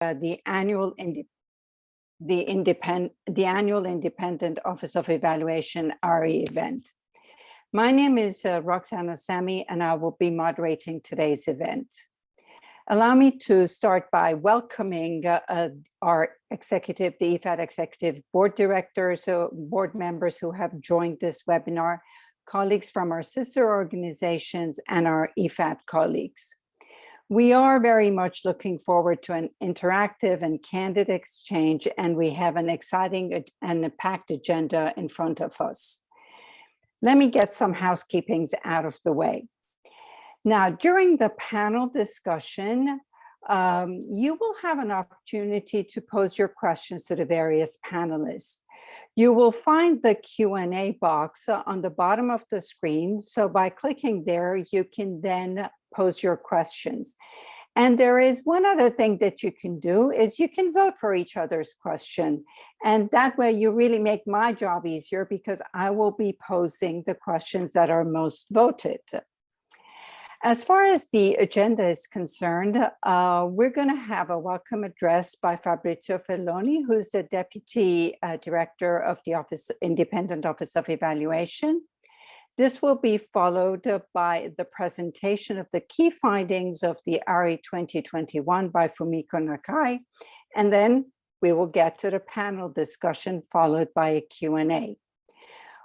the annual Independent Office of Evaluation ARRI event. My name is Roxana Sami, and I will be moderating today's event. Allow me to start by welcoming our executive, the IFAD executive board directors, board members who have joined this webinar, colleagues from our sister organizations, and our IFAD colleagues. We are very much looking forward to an interactive and candid exchange, and we have an exciting and a packed agenda in front of us. Let me get some housekeepings out of the way. Now, during the panel discussion, you will have an opportunity to pose your questions to the various panelists. You will find the Q&A box on the bottom of the screen. So by clicking there, you can then pose your questions. And there is one other thing that you can do is you can vote for each other's question. And that way you really make my job easier because I will be posing the questions that are most voted. As far as the agenda is concerned, we're going to have a welcome address by Fabrizio Felloni, who's the Deputy Director of the Independent Office of Evaluation. This will be followed by the presentation of the key findings of the ARRI 2021 by Fumiko Nakai, and then we will get to the panel discussion followed by a Q&A.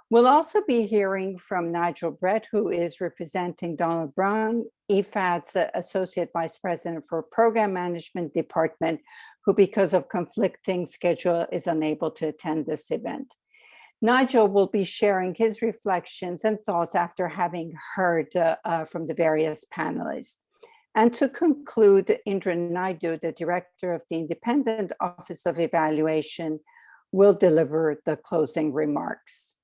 We'll also be hearing from Nigel Brett, who is representing Donald Brown, IFAD's Associate Vice President for Program Management Department, who because of conflicting schedule is unable to attend this event. Nigel will be sharing his reflections and thoughts after having heard from the various panelists. And to conclude, Indra Naidu, the Director of the Independent Office of Evaluation, will deliver the closing remarks.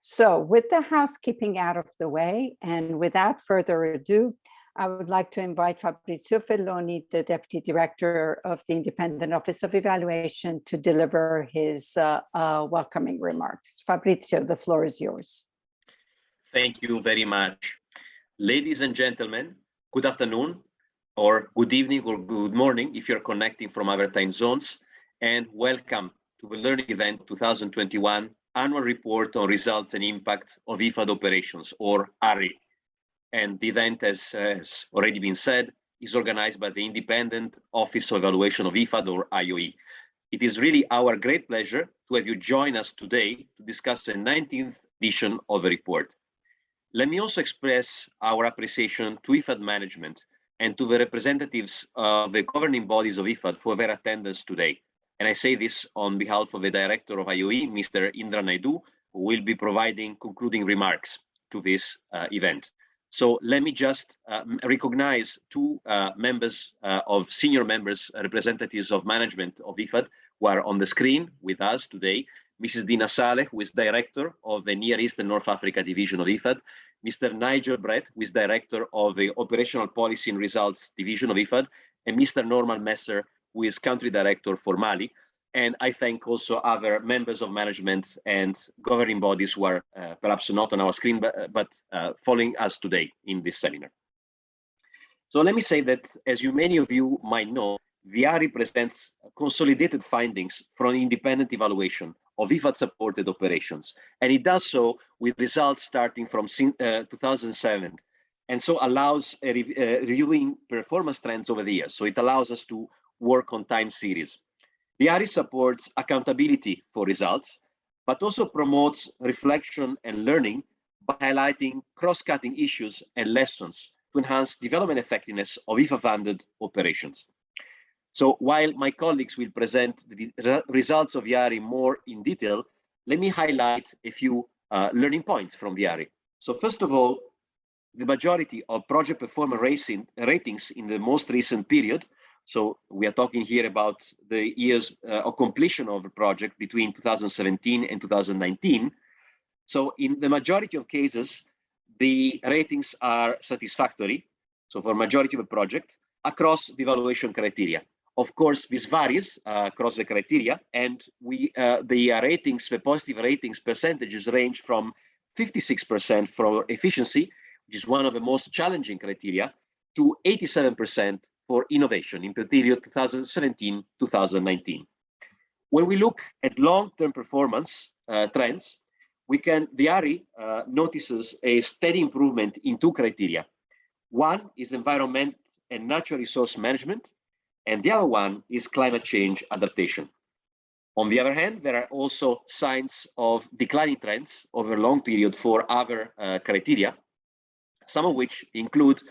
So with the housekeeping out of the way, and without further ado, I would like to invite Fabrizio Felloni, the Deputy Director of the Independent Office of Evaluation, to deliver his welcoming remarks. Fabrizio, the floor is yours. Thank you very much. Ladies and gentlemen, good afternoon, or good evening, or good morning if you're connecting from other time zones, and welcome to the Learning Event 2021 Annual Report on Results and Impact of IFAD Operations, or ARRI. And the event, as has already been said, is organized by the Independent Office of Evaluation of IFAD, or IOE. It is really our great pleasure to have you join us today to discuss the 19th edition of the report. Let me also express our appreciation to IFAD management and to the representatives of the governing bodies of IFAD for their attendance today. And I say this on behalf of the Director of IOE, Mr. Indra Naidu, who will be providing concluding remarks to this event. So let me just recognize two senior members, representatives of management of IFAD, who are on the screen with us today. Mrs. Dina Saleh, who is Director of the Near East and North Africa Division of IFAD. Mr. Nigel Brett, who is Director of the Operational Policy and Results Division of IFAD. And Mr. Norman Messer, who is Country Director for Mali. And I thank also other members of management and governing bodies who are perhaps not on our screen, but following us today in this seminar. So let me say that, as many of you might know, the ARRI presents consolidated findings from independent evaluation of IFAD-supported operations. And it does so with results starting from 2007. And so allows reviewing performance trends over the years. So it allows us to work on time series. The ARRI supports accountability for results, but also promotes reflection and learning by highlighting cross-cutting issues and lessons to enhance development effectiveness of IFA-funded operations. So while my colleagues will present the results of the ARRI more in detail, let me highlight a few learning points from the ARRI. So first of all, the majority of project performance ratings in the most recent period. So we are talking here about the years of completion of the project between 2017 and 2019. So in the majority of cases, the ratings are satisfactory. So for majority of the project across the evaluation criteria. Of course, this varies across the criteria, and the ratings, the positive ratings percentages range from 56% for efficiency, which is one of the most challenging criteria, to 87% for innovation in the period 2017-2019. When we look at long-term performance trends, the ARRI notices a steady improvement in two criteria. One is environment and natural resource management, and the other one is climate change adaptation. On the other hand, there are also signs of declining trends over a long period for other criteria, some of which include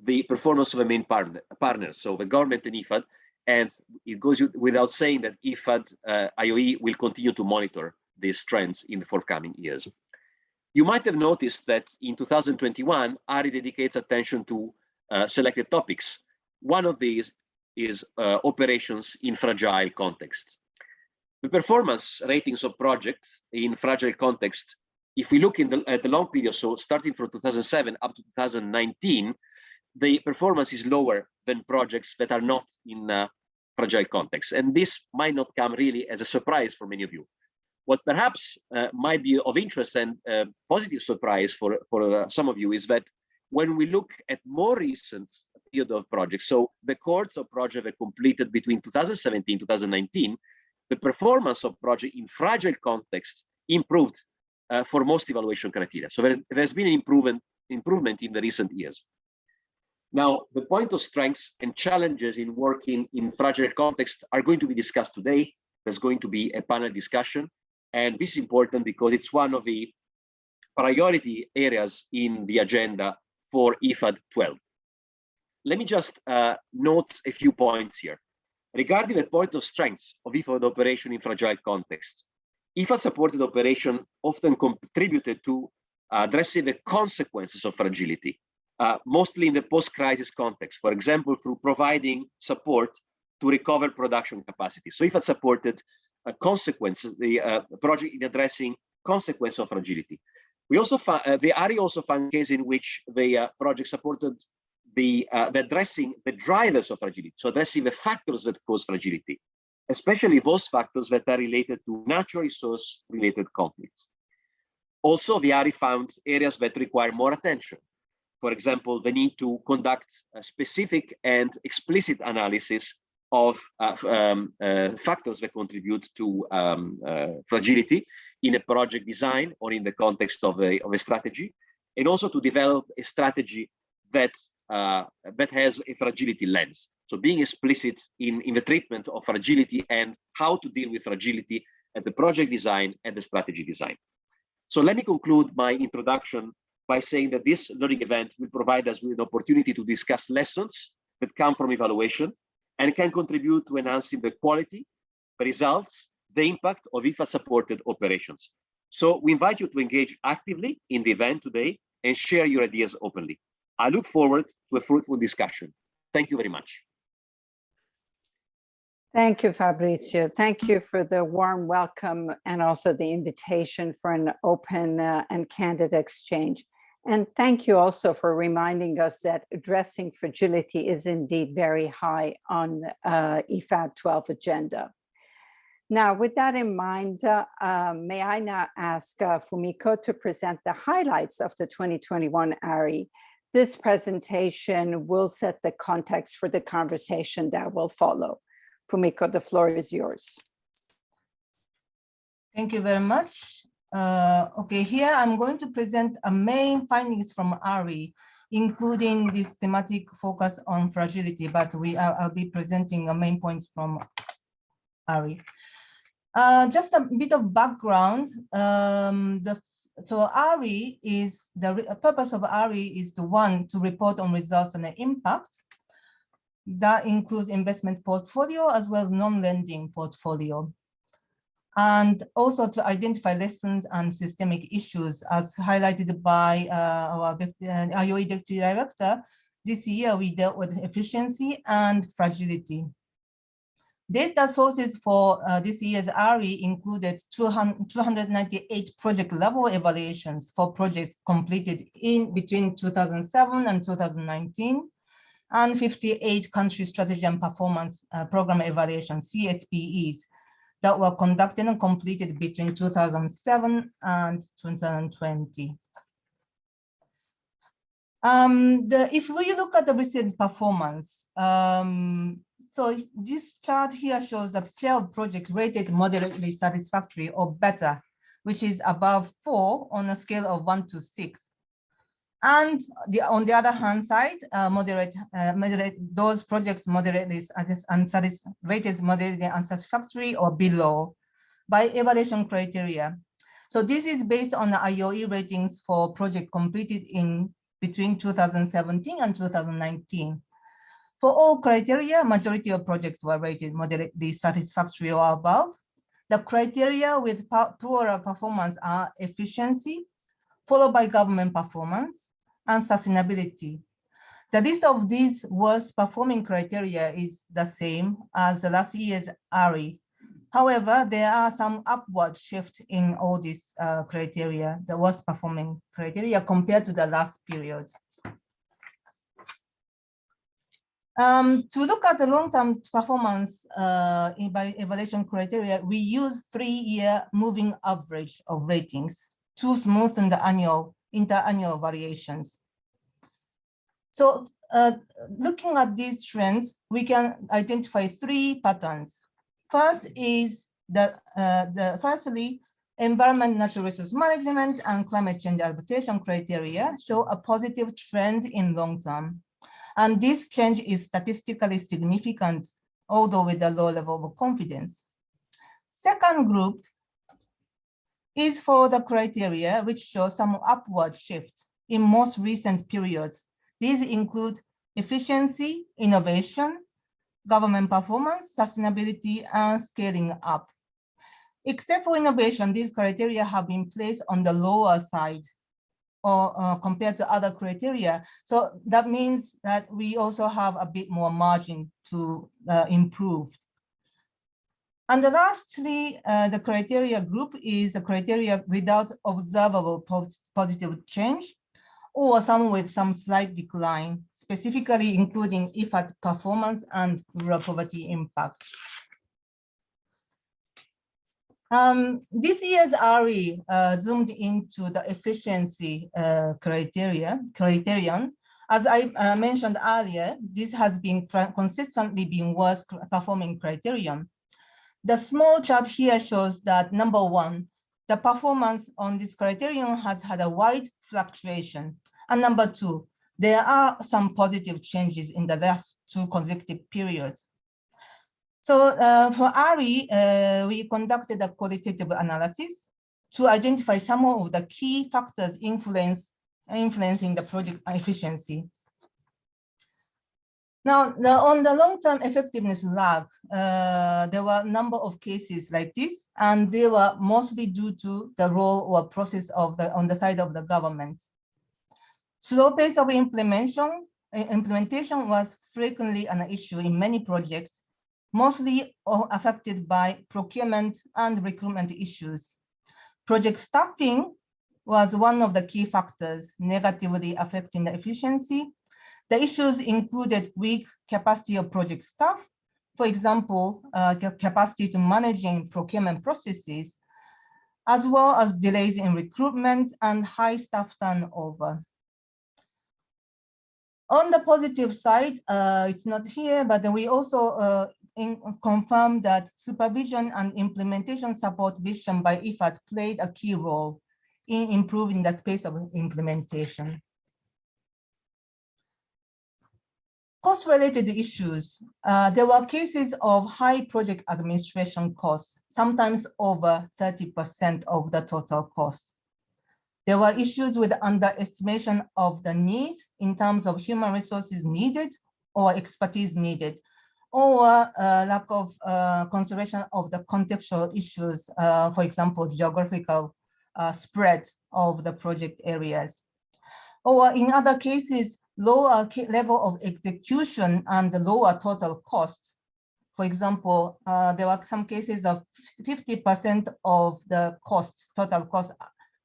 the performance of the main partners, so the government and IFAD, and it goes without saying that IFAD IOE will continue to monitor these trends in the forthcoming years. You might have noticed that in 2021, ARRI dedicates attention to selected topics. One of these is operations in fragile contexts. The performance ratings of projects in fragile context, if we look at the long period, so starting from 2007 up to 2019, the performance is lower than projects that are not in fragile context. And this might not come really as a surprise for many of you. What perhaps might be of interest and positive surprise for some of you is that when we look at more recent period of projects, so the cohorts of projects that completed between 2017 and 2019, the performance of project in fragile context improved for most evaluation criteria. So there's been an improvement in the recent years. Now, the point of strengths and challenges in working in fragile context are going to be discussed today. There's going to be a panel discussion. And this is important because it's one of the priority areas in the agenda for IFAD 12. Let me just note a few points here. Regarding the point of strengths of IFAD operation in fragile context, IFAD supported operation often contributed to addressing the consequences of fragility, mostly in the post-crisis context, for example, through providing support to recover production capacity. So IFAD supported consequences, the project in addressing consequences of fragility. We also the ARRI also found cases in which the project supported the addressing the drivers of fragility, so addressing the factors that cause fragility, especially those factors that are related to natural resource related conflicts. Also, the ARRI found areas that require more attention. For example, the need to conduct a specific and explicit analysis of factors that contribute to fragility in a project design or in the context of a strategy, and also to develop a strategy that has a fragility lens. So being explicit in the treatment of fragility and how to deal with fragility at the project design and the strategy design. So let me conclude my introduction by saying that this learning event will provide us with an opportunity to discuss lessons that come from evaluation and can contribute to enhancing the quality, the results, the impact of IFAD-supported operations. So we invite you to engage actively in the event today and share your ideas openly. I look forward to a fruitful discussion. Thank you very much. Thank you, Fabrizio. Thank you for the warm welcome and also the invitation for an open and candid exchange. And thank you also for reminding us that addressing fragility is indeed very high on IFAD 12 agenda. Now, with that in mind, may I now ask Fumiko to present the highlights of the 2021 ARRI. This presentation will set the context for the conversation that will follow. Fumiko, the floor is yours. Thank you very much. Okay, here I'm going to present main findings from ARRI, including this thematic focus on fragility, but I'll be presenting the main points from ARRI. Just a bit of background. So ARRI is, the purpose of ARRI is to report on results and the impact. That includes investment portfolio as well as non-lending portfolio. And also to identify lessons and systemic issues as highlighted by our IOE Deputy Director. This year we dealt with efficiency and fragility. Data sources for this year's ARRI included 298 project level evaluations for projects completed in between 2007 and 2019, and 58 country strategy and performance program evaluations, CSPEs, that were conducted and completed between 2007 and 2020. If we look at the recent performance, so this chart here shows a share of projects rated moderately satisfactory or better, which is above 4 on a scale of 1 to 6. And on the other hand side, those projects moderately rated moderately unsatisfactory or below by evaluation criteria. So this is based on the IOE ratings for project completed in between 2017 and 2019. For all criteria, majority of projects were rated moderately satisfactory or above. The criteria with poorer performance are efficiency, followed by government performance, and sustainability. The list of these worst performing criteria is the same as last year's ARRI. However, there are some upward shift in all these criteria, the worst performing criteria compared to the last period. To look at the long-term performance by evaluation criteria, we use 3-year moving average of ratings to smoothen the inter-annual variations. So looking at these trends, we can identify 3 patterns. First is firstly, environment, natural resource management, and climate change adaptation criteria show a positive trend in long term. And this change is statistically significant, although with a low level of confidence. Second group is for the criteria which show some upward shift in most recent periods. These include efficiency, innovation, government performance, sustainability, and scaling up. Except for innovation, these criteria have been placed on the lower side or compared to other criteria. So that means that we also have a bit more margin to improve. And lastly, the criteria group is a criteria without observable positive change, or some with some slight decline, specifically including IFAD performance and rural poverty impact. This year's ARRI zoomed into the efficiency criterion. As I mentioned earlier, this has been consistently been worst performing criterion. The small chart here shows that number 1, the performance on this criterion has had a wide fluctuation. And number 2, there are some positive changes in the last 2 consecutive periods. So for ARRI, we conducted a qualitative analysis to identify some of the key factors influencing the project efficiency. Now, on the long-term effectiveness lag, there were a number of cases like this, and they were mostly due to the role or process of on the side of the government. Slow pace of implementation was frequently an issue in many projects, mostly affected by procurement and recruitment issues. Project staffing was one of the key factors negatively affecting the efficiency. The issues included weak capacity of project staff, for example, capacity to managing procurement processes, as well as delays in recruitment and high staff turnover. On the positive side, it's not here, but we also confirmed that supervision and implementation support vision by IFAD played a key role in improving the space of implementation. Cost-related issues. There were cases of high project administration costs, sometimes over 30% of the total cost. There were issues with underestimation of the needs in terms of human resources needed or expertise needed, or lack of consideration of the contextual issues, for example, geographical spread of the project areas. Or in other cases, lower level of execution and the lower total cost. For example, there were some cases of 50% of the cost, total cost,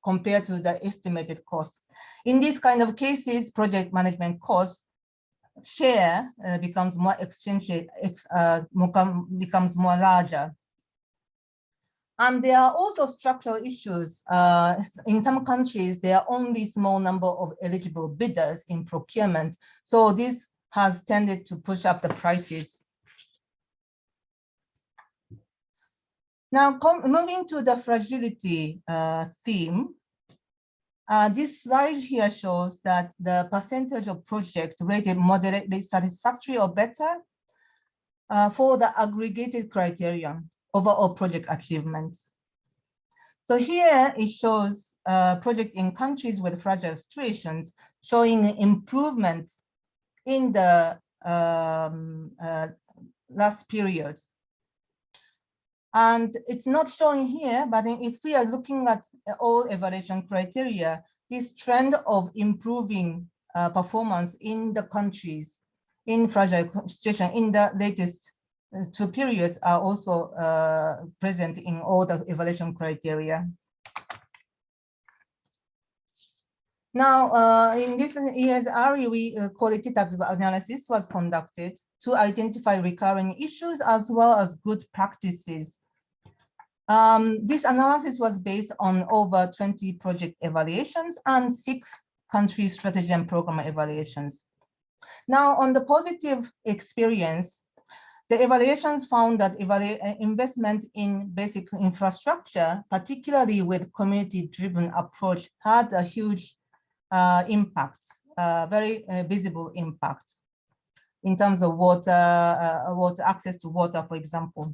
compared to the estimated cost. In these kind of cases, project management cost share becomes more larger. And there are also structural issues. In some countries, there are only small number of eligible bidders in procurement. So this has tended to push up the prices. Now, moving to the fragility theme, this slide here shows that the percentage of projects rated moderately satisfactory or better for the aggregated criterion, overall project achievement. So here it shows project in countries with fragile situations showing improvement in the last period. And it's not shown here, but if we are looking at all evaluation criteria, this trend of improving performance in the countries in fragile situation in the latest 2 periods are also present in all the evaluation criteria. Now, in this year's ARRI, qualitative analysis was conducted to identify recurring issues as well as good practices. This analysis was based on over 20 project evaluations and 6 country strategy and program evaluations. Now, on the positive experience, the evaluations found that investment in basic infrastructure, particularly with community-driven approach, had a huge impact, very visible impact in terms of water, access to water, for example.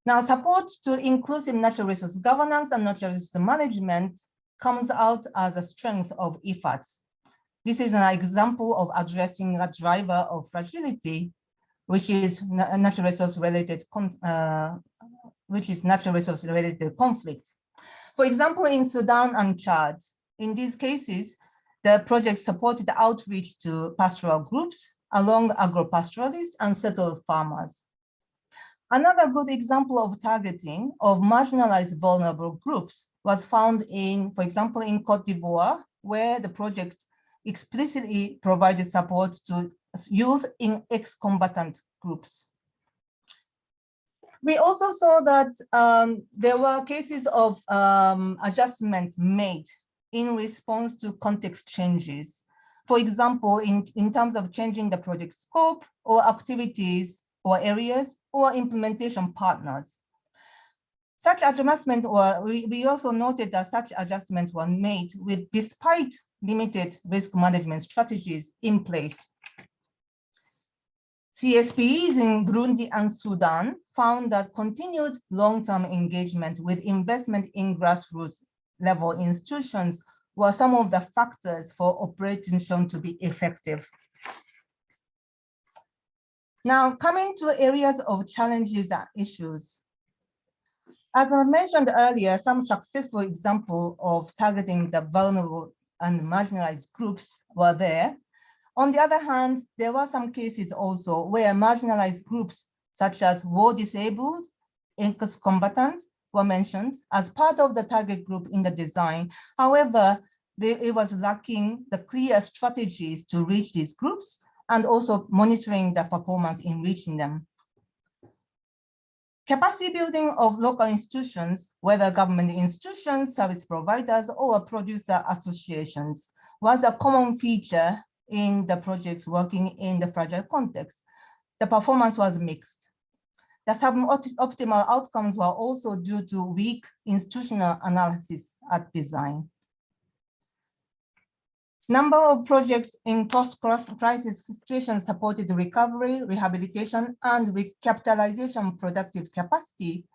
Now, support to inclusive natural resource governance and natural resource management comes out as a strength of IFAD. This is an example of addressing a driver of fragility, which is natural resource related conflict. For example, in Sudan and Chad, in these cases, the project supported outreach to pastoral groups along agro-pastoralists and settled farmers. Another good example of targeting of marginalized vulnerable groups was found in, for example, in Cote d'Ivoire, where the project explicitly provided support to youth in ex-combatant groups. We also saw that there were cases of adjustments made in response to context changes. For example, in terms of changing the project scope or activities or areas or implementation partners. Such adjustments we also noted that such adjustments were made with despite limited risk management strategies in place. CSPEs in Burundi and Sudan found that continued long-term engagement with investment in grassroots level institutions were some of the factors for operation to be effective. Now, coming to areas of challenges and issues. As I mentioned earlier, some successful examples of targeting the vulnerable and marginalized groups were there. On the other hand, there were some cases also where marginalized groups such as war disabled, ex-combatants were mentioned as part of the target group in the design. However, it was lacking the clear strategies to reach these groups and also monitoring the performance in reaching them. Capacity building of local institutions, whether government institutions, service providers, or producer associations, was a common feature in the projects working in the fragile context. The performance was mixed. The suboptimal outcomes were also due to weak institutional analysis at design. Number of projects in post-crisis situations supported recovery, rehabilitation, and recapitalization productive capacity,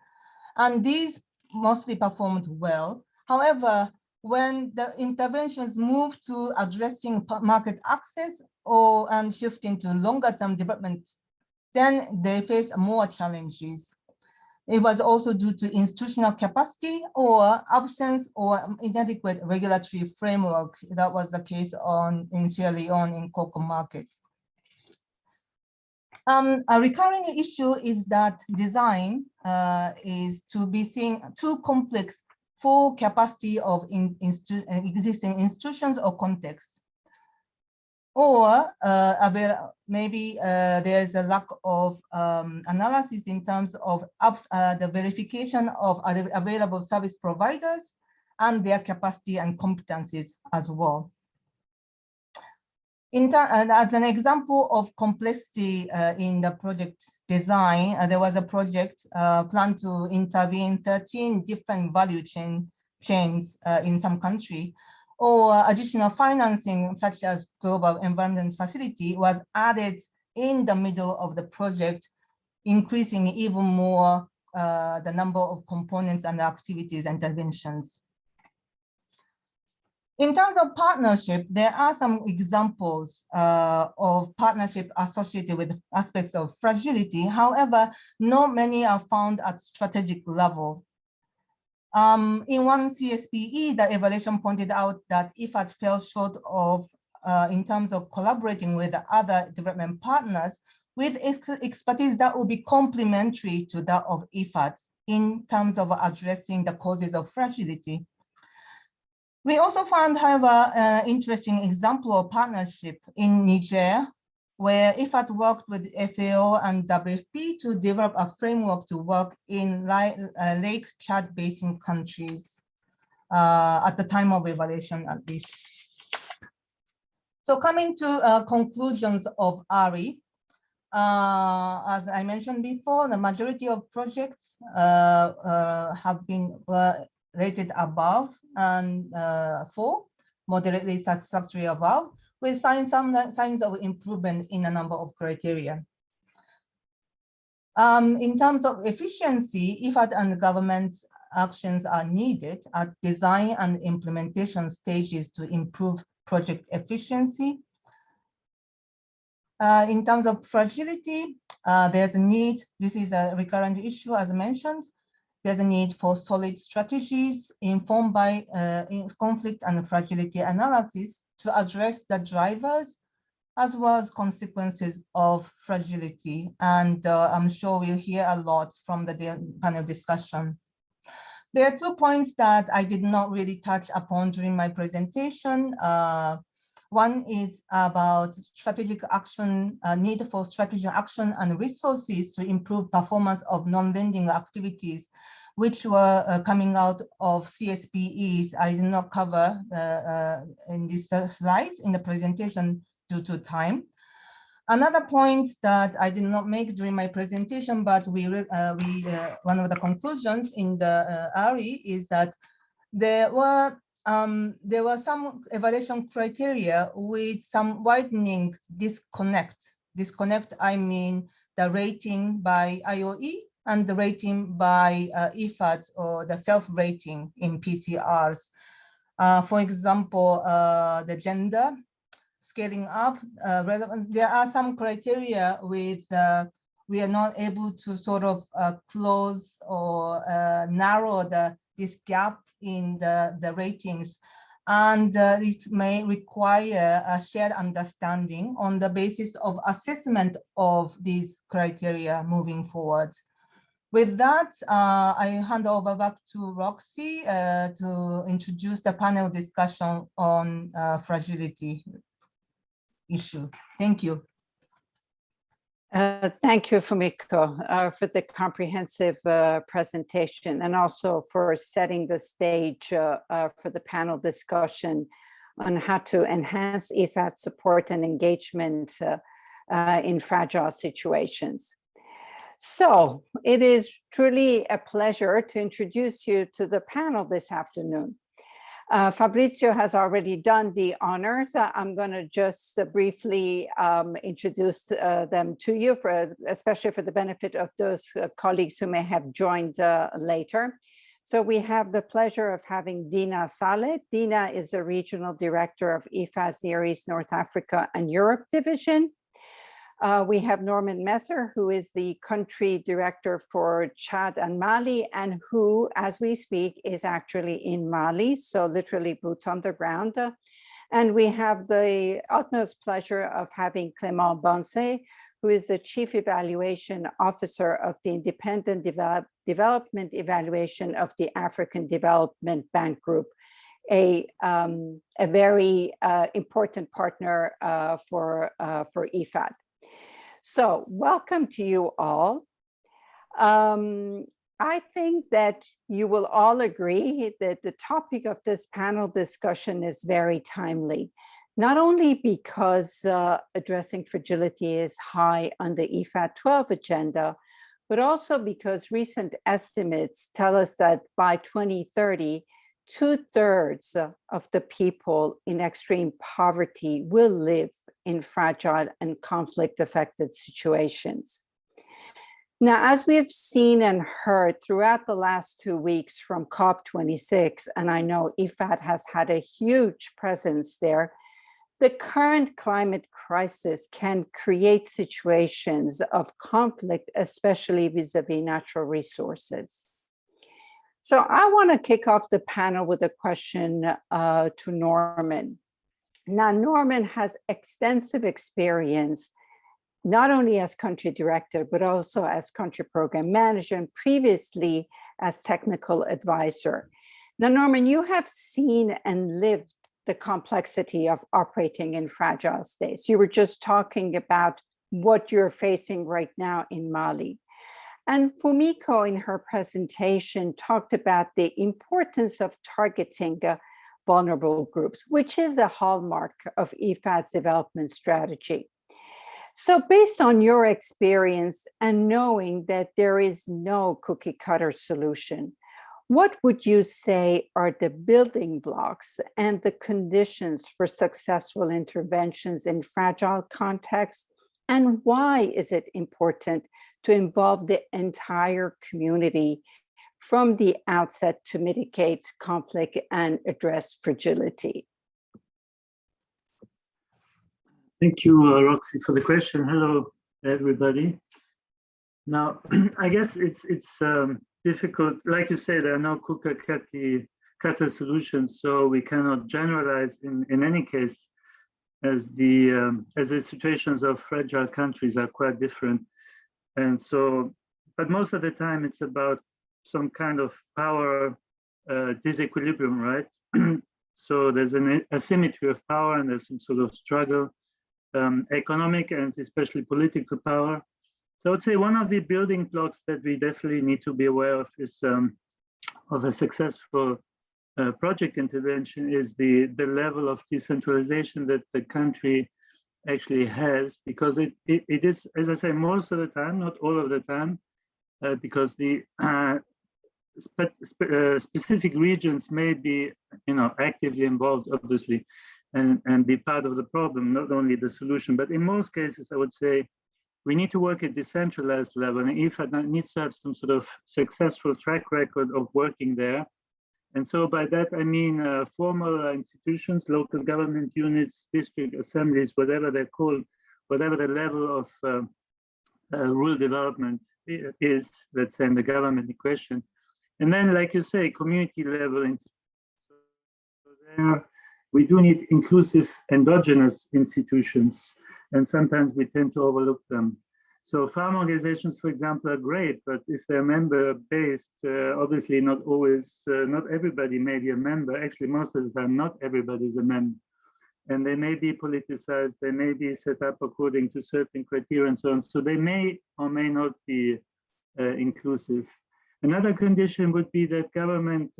and these mostly performed well. However, when the interventions moved to addressing market access and shifting to longer-term development, then they faced more challenges. It was also due to institutional capacity or absence or inadequate regulatory framework. That was the case in Sierra Leone in cocoa market. A recurring issue is that design is to be seen too complex for capacity of existing institutions or contexts. or maybe there's a lack of analysis in terms of the verification of available service providers and their capacity and competencies as well. As an example of complexity in the project design, there was a project planned to intervene 13 different value chains in some country, or additional financing such as Global Environment Facility was added in the middle of the project, increasing even more the number of components and activities interventions. In terms of partnership, there are some examples of partnership associated with aspects of fragility. However, not many are found at strategic level. In one CSPE, the evaluation pointed out that IFAD fell short of, in terms of collaborating with other development partners with expertise that would be complementary to that of IFAD in terms of addressing the causes of fragility. We also found, however, an interesting example of partnership in Niger, where IFAD worked with FAO and WFP to develop a framework to work in Lake Chad Basin countries at the time of evaluation at least. So coming to conclusions of ARRI, as I mentioned before, the majority of projects have been rated above and 4, moderately satisfactory above, with some signs of improvement in a number of criteria. In terms of efficiency, IFAD and government actions are needed at design and implementation stages to improve project efficiency. In terms of fragility, there's a need, this is a recurrent issue as mentioned, there's a need for solid strategies informed by conflict and fragility analysis to address the drivers as well as consequences of fragility. And I'm sure we'll hear a lot from the panel discussion. There are 2 points that I did not really touch upon during my presentation. One is about strategic action, need for strategic action and resources to improve performance of non-lending activities, which were coming out of CSPEs. I did not cover in these slides in the presentation due to time. Another point that I did not make during my presentation, but one of the conclusions in the ARRI is that there were some evaluation criteria with some widening disconnect. Disconnect, I mean the rating by IOE and the rating by IFAD, or the self-rating in PCRs. For example, the gender, scaling up, relevance. There are some criteria with we are not able to sort of close or narrow this gap in the ratings, and it may require a shared understanding on the basis of assessment of these criteria moving forward. With that, I hand over back to Roxy to introduce the panel discussion on fragility issue. Thank you. Thank you, Fumiko, for the comprehensive presentation, and also for setting the stage for the panel discussion on how to enhance IFAD support and engagement in fragile situations. So it is truly a pleasure to introduce you to the panel this afternoon. Fabrizio has already done the honors. I'm going to just briefly introduce them to you, especially for the benefit of those colleagues who may have joined later. So we have the pleasure of having Dina Saleh. Dina is the Regional Director of IFAD's Near East, North Africa and Europe Division. We have Norman Messer, who is the Country Director for Chad and Mali, and who, as we speak, is actually in Mali, so literally boots on the ground. And we have the utmost pleasure of having Clément Bonse, who is the Chief Evaluation Officer of the Independent Development Evaluation of the African Development Bank Group, a very important partner for IFAD. So welcome to you all. I think that you will all agree that the topic of this panel discussion is very timely, not only because addressing fragility is high on the IFAD 12 agenda, but also because recent estimates tell us that by 2030, 2/3 of the people in extreme poverty will live in fragile and conflict-affected situations. Now, as we have seen and heard throughout the last 2 weeks from COP26, and I know IFAD has had a huge presence there, the current climate crisis can create situations of conflict, especially vis-a-vis natural resources. So I want to kick off the panel with a question to Norman. Now, Norman has extensive experience, not only as country director, but also as country program manager and previously as technical advisor. Now, Norman, you have seen and lived the complexity of operating in fragile states. You were just talking about what you're facing right now in Mali. And Fumiko in her presentation talked about the importance of targeting vulnerable groups, which is a hallmark of IFAD's development strategy. So based on your experience and knowing that there is no cookie cutter solution, what would you say are the building blocks and the conditions for successful interventions in fragile contexts? And why is it important to involve the entire community from the outset to mitigate conflict and address fragility? Thank you, Roxy, for the question. Hello, everybody. Now, I guess it's difficult. Like you say, there are no cookie-cutter solutions, so we cannot generalize in any case, as the situations of fragile countries are quite different. And so, but most of the time it's about some kind of power disequilibrium, right? So there's an asymmetry of power and there's some sort of struggle, economic and especially political power. So I would say one of the building blocks that we definitely need to be aware of is of a successful project intervention is the level of decentralization that the country actually has, because it is, as I say, most of the time, not all of the time, because the specific regions may be, actively involved, obviously, and be part of the problem, not only the solution. But in most cases, I would say we need to work at decentralized level, and IFAD needs to have some sort of successful track record of working there. And so by that, I mean formal institutions, local government units, district assemblies, whatever they're called, whatever the level of rural development is, let's say, in the government question. And then, like you say, community level institutions. So there, we do need inclusive endogenous institutions, and sometimes we tend to overlook them. So farm organizations, for example, are great, but if they're member-based, obviously not always, not everybody may be a member. Actually, most of the time, not everybody is a member. And they may be politicized, they may be set up according to certain criteria and so on. So they may or may not be inclusive. Another condition would be that government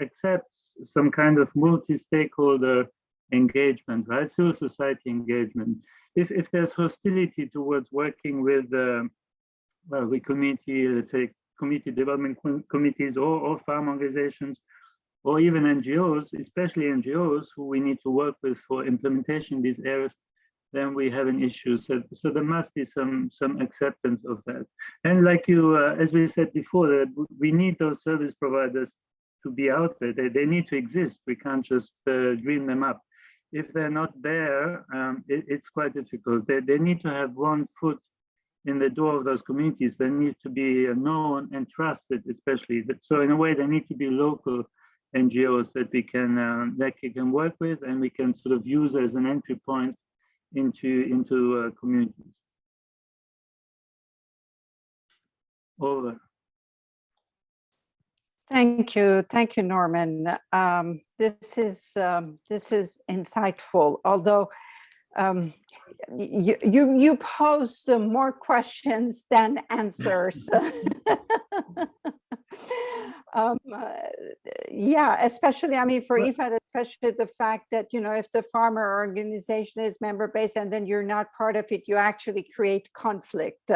accepts some kind of multi-stakeholder engagement, right? Civil society engagement. If there's hostility towards working with, with community, let's say community development committees or farm organizations, or even NGOs, especially NGOs who we need to work with for implementation in these areas, then we have an issue. So there must be some acceptance of that. And like you, as we said before, that we need those service providers to be out there. They need to exist. We can't just dream them up. If they're not there, it's quite difficult. They need to have one foot in the door of those communities. They need to be known and trusted, especially. So in a way, they need to be local NGOs that we can work with, and we can sort of use as an entry point into communities. Over. Thank you, Norman. This is insightful. Although you posed more questions than answers. Yeah, especially, I mean, for IFAD, especially the fact that, you know, if the farmer organization is member-based and then you're not part of it, you actually create conflict.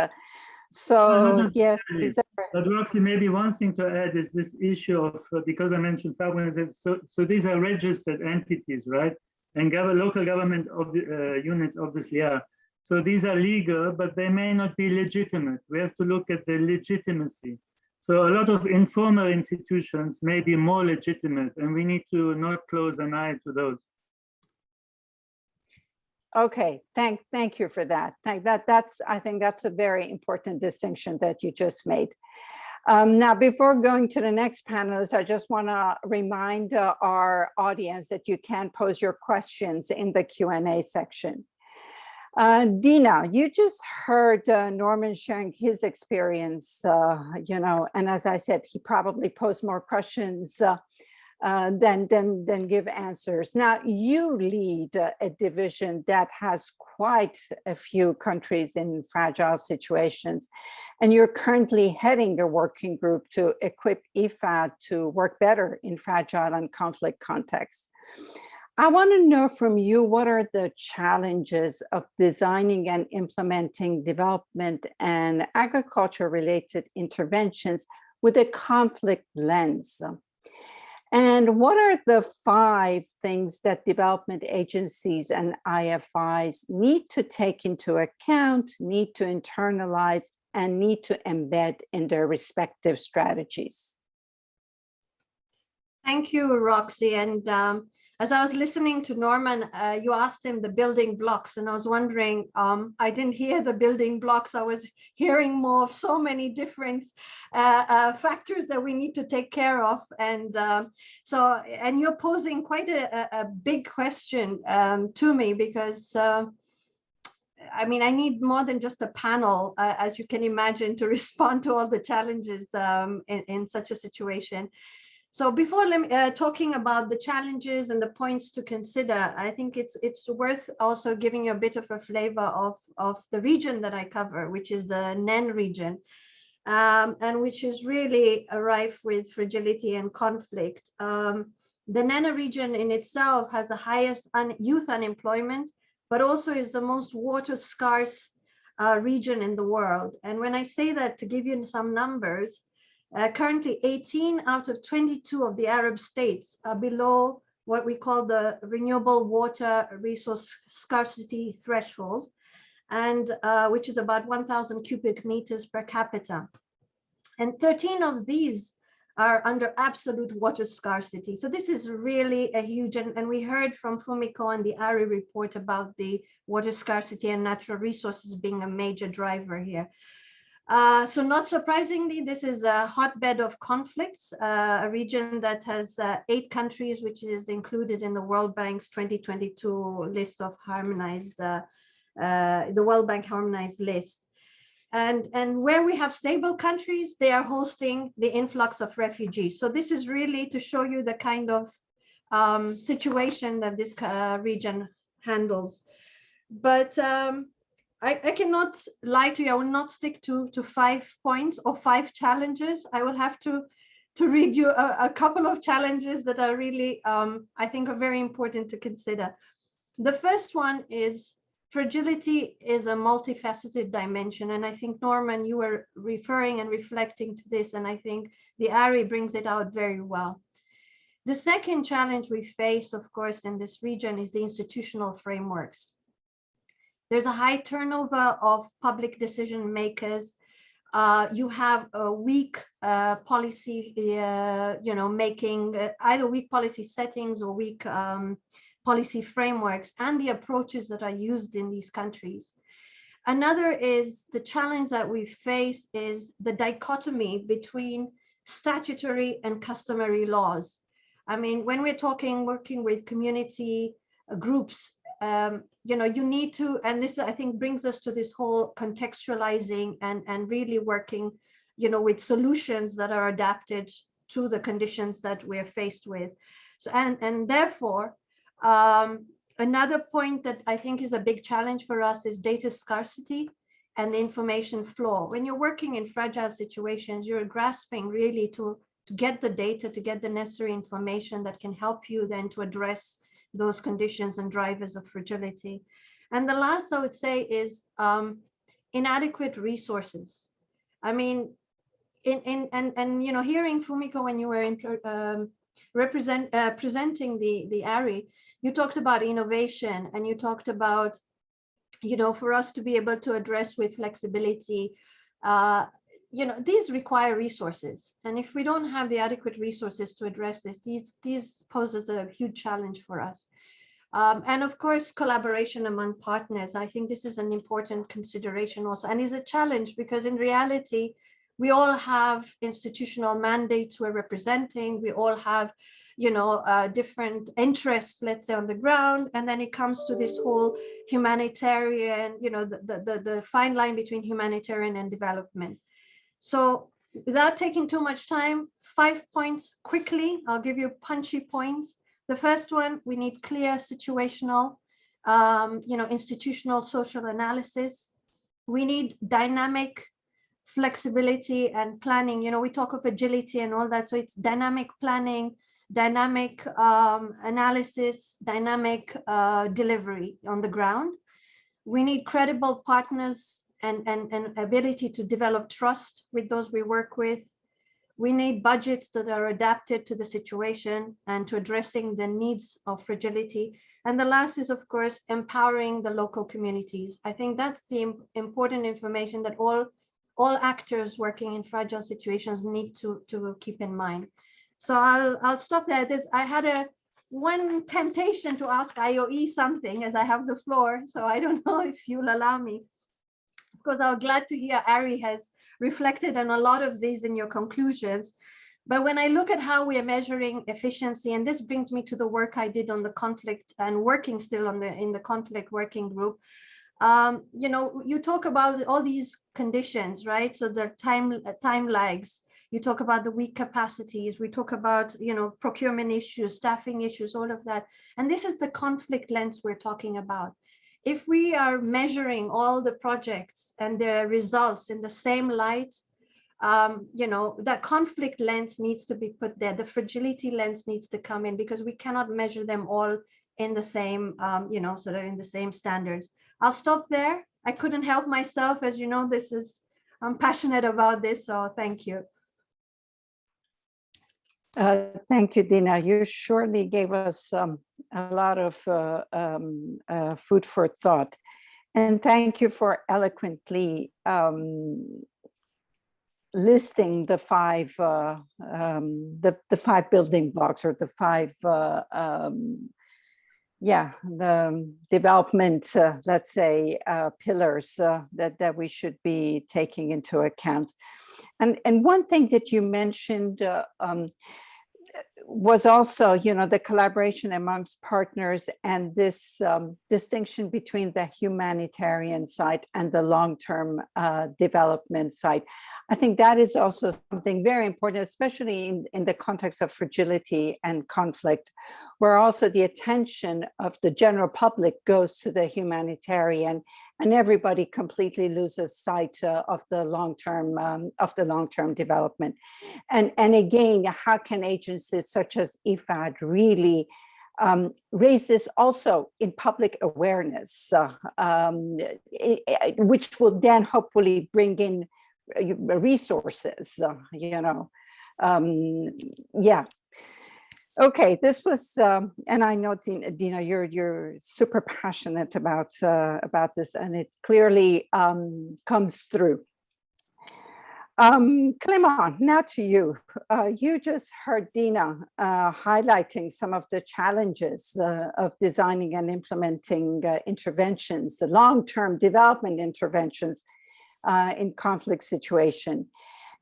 So yes, but Roxy, maybe one thing to add is this issue of, because I mentioned so these are registered entities, right? And local government of the units obviously are. So these are legal, but they may not be legitimate. We have to look at the legitimacy. So a lot of informal institutions may be more legitimate, and we need to not close an eye to those. Okay, thank you for that. I think that's a very important distinction that you just made. Now, before going to the next panelist, I just want to remind our audience that you can pose your questions in the Q&A section. Dina, you just heard Norman sharing his experience, you know, and as I said, he probably posed more questions than give answers. Now, you lead a division that has quite a few countries in fragile situations, and you're currently heading a working group to equip IFAD to work better in fragile and conflict contexts. I want to know from you, what are the challenges of designing and implementing development and agriculture-related interventions with a conflict lens? And what are the 5 things that development agencies and IFIs need to take into account, need to internalize, and need to embed in their respective strategies? Thank you, Roxy. And as I was listening to Norman, you asked him the building blocks, and I was wondering, I didn't hear the building blocks. I was hearing more of so many different factors that we need to take care of. And and you're posing quite a big question to me, because I mean, I need more than just a panel, as you can imagine, to respond to all the challenges in such a situation. So before talking about the challenges and the points to consider, I think it's worth also giving you a bit of a flavor of the region that I cover, which is the NEN region, and which is really rife with fragility and conflict. The NEN region in itself has the highest youth unemployment, but also is the most water scarce region in the world. And when I say that, to give you some numbers, currently 18 out of 22 of the Arab states are below what we call the renewable water resource scarcity threshold, and which is about 1,000 cubic meters per capita. And 13 of these are under absolute water scarcity. So this is really a huge, and we heard from Fumiko and the ARRI report about the water scarcity and natural resources being a major driver here. So not surprisingly, this is a hotbed of conflicts, a region that has 8 countries, which is included in the World Bank's 2022 list of harmonized, the World Bank harmonized list. And where we have stable countries, they are hosting the influx of refugees. So this is really to show you the kind of situation that this region handles. But I cannot lie to you. I will not stick to 5 points or 5 challenges. I will have to read you a couple of challenges that are really, I think, are very important to consider. The first one is fragility is a multifaceted dimension. And I think, Norman, you were referring and reflecting to this, and I think the ARRI brings it out very well. The second challenge we face, of course, in this region is the institutional frameworks. There's a high turnover of public decision makers. You have a weak policy, making either weak policy settings or weak policy frameworks, and the approaches that are used in these countries. Another is the challenge that we face is the dichotomy between statutory and customary laws. I mean, when we're working with community groups, you need to, and this I think brings us to this whole contextualizing and really working, with solutions that are adapted to the conditions that we're faced with. So, and therefore, another point that I think is a big challenge for us is data scarcity and the information flow. When you're working in fragile situations, you're grasping really to get the data, to get the necessary information that can help you then to address those conditions and drivers of fragility. And the last I would say is inadequate resources. I mean, you know, hearing Fumiko when you were presenting the ARRI, you talked about innovation, and you talked about, you know, for us to be able to address with flexibility, you know, these require resources. And if we don't have the adequate resources to address this, these poses a huge challenge for us. And of course, collaboration among partners. I think this is an important consideration also, and is a challenge because in reality, we all have institutional mandates we're representing. We all have, you know, different interests, let's say, on the ground. And then it comes to this whole humanitarian, you know, the fine line between humanitarian and development. So without taking too much time, 5 points quickly. I'll give you punchy points. The first one, we need clear situational, you know, institutional social analysis. We need dynamic flexibility and planning. You know, we talk of agility and all that. So it's dynamic planning, dynamic analysis, dynamic delivery on the ground. We need credible partners and ability to develop trust with those we work with. We need budgets that are adapted to the situation and to addressing the needs of fragility. And the last is, of course, empowering the local communities. I think that's the important information that all actors working in fragile situations need to keep in mind. So I'll stop there. I had one temptation to ask IOE something as I have the floor. So I don't know if you'll allow me. Of course, I'm glad to hear ARRI has reflected on a lot of these in your conclusions. But when I look at how we are measuring efficiency, and this brings me to the work I did on the conflict and working still on in the conflict working group, you know, you talk about all these conditions, right? So the time lags, you talk about the weak capacities, we talk about, you know, procurement issues, staffing issues, all of that. And this is the conflict lens we're talking about. If we are measuring all the projects and their results in the same light, you know, that conflict lens needs to be put there. The fragility lens needs to come in because we cannot measure them all in the same, you know, sort of in the same standards. I'll stop there. I couldn't help myself. As you know, I'm passionate about this, so thank you. Thank you, Dina. You surely gave us a lot of food for thought. And thank you for eloquently listing the five building blocks, or the five the development, let's say, pillars that we should be taking into account. And one thing that you mentioned was also, you know, the collaboration amongst partners and this distinction between the humanitarian side and the long-term development side. I think that is also something very important, especially in the context of fragility and conflict, where also the attention of the general public goes to the humanitarian, and everybody completely loses sight of the long-term development. And again, how can agencies such as IFAD really raise this also in public awareness, which will then hopefully bring in resources, you know. Okay, this was, and I know, Dina, you're super passionate about this, and it clearly comes through. Clément, now to you. You just heard Dina highlighting some of the challenges of designing and implementing interventions, the long-term development interventions in conflict situation.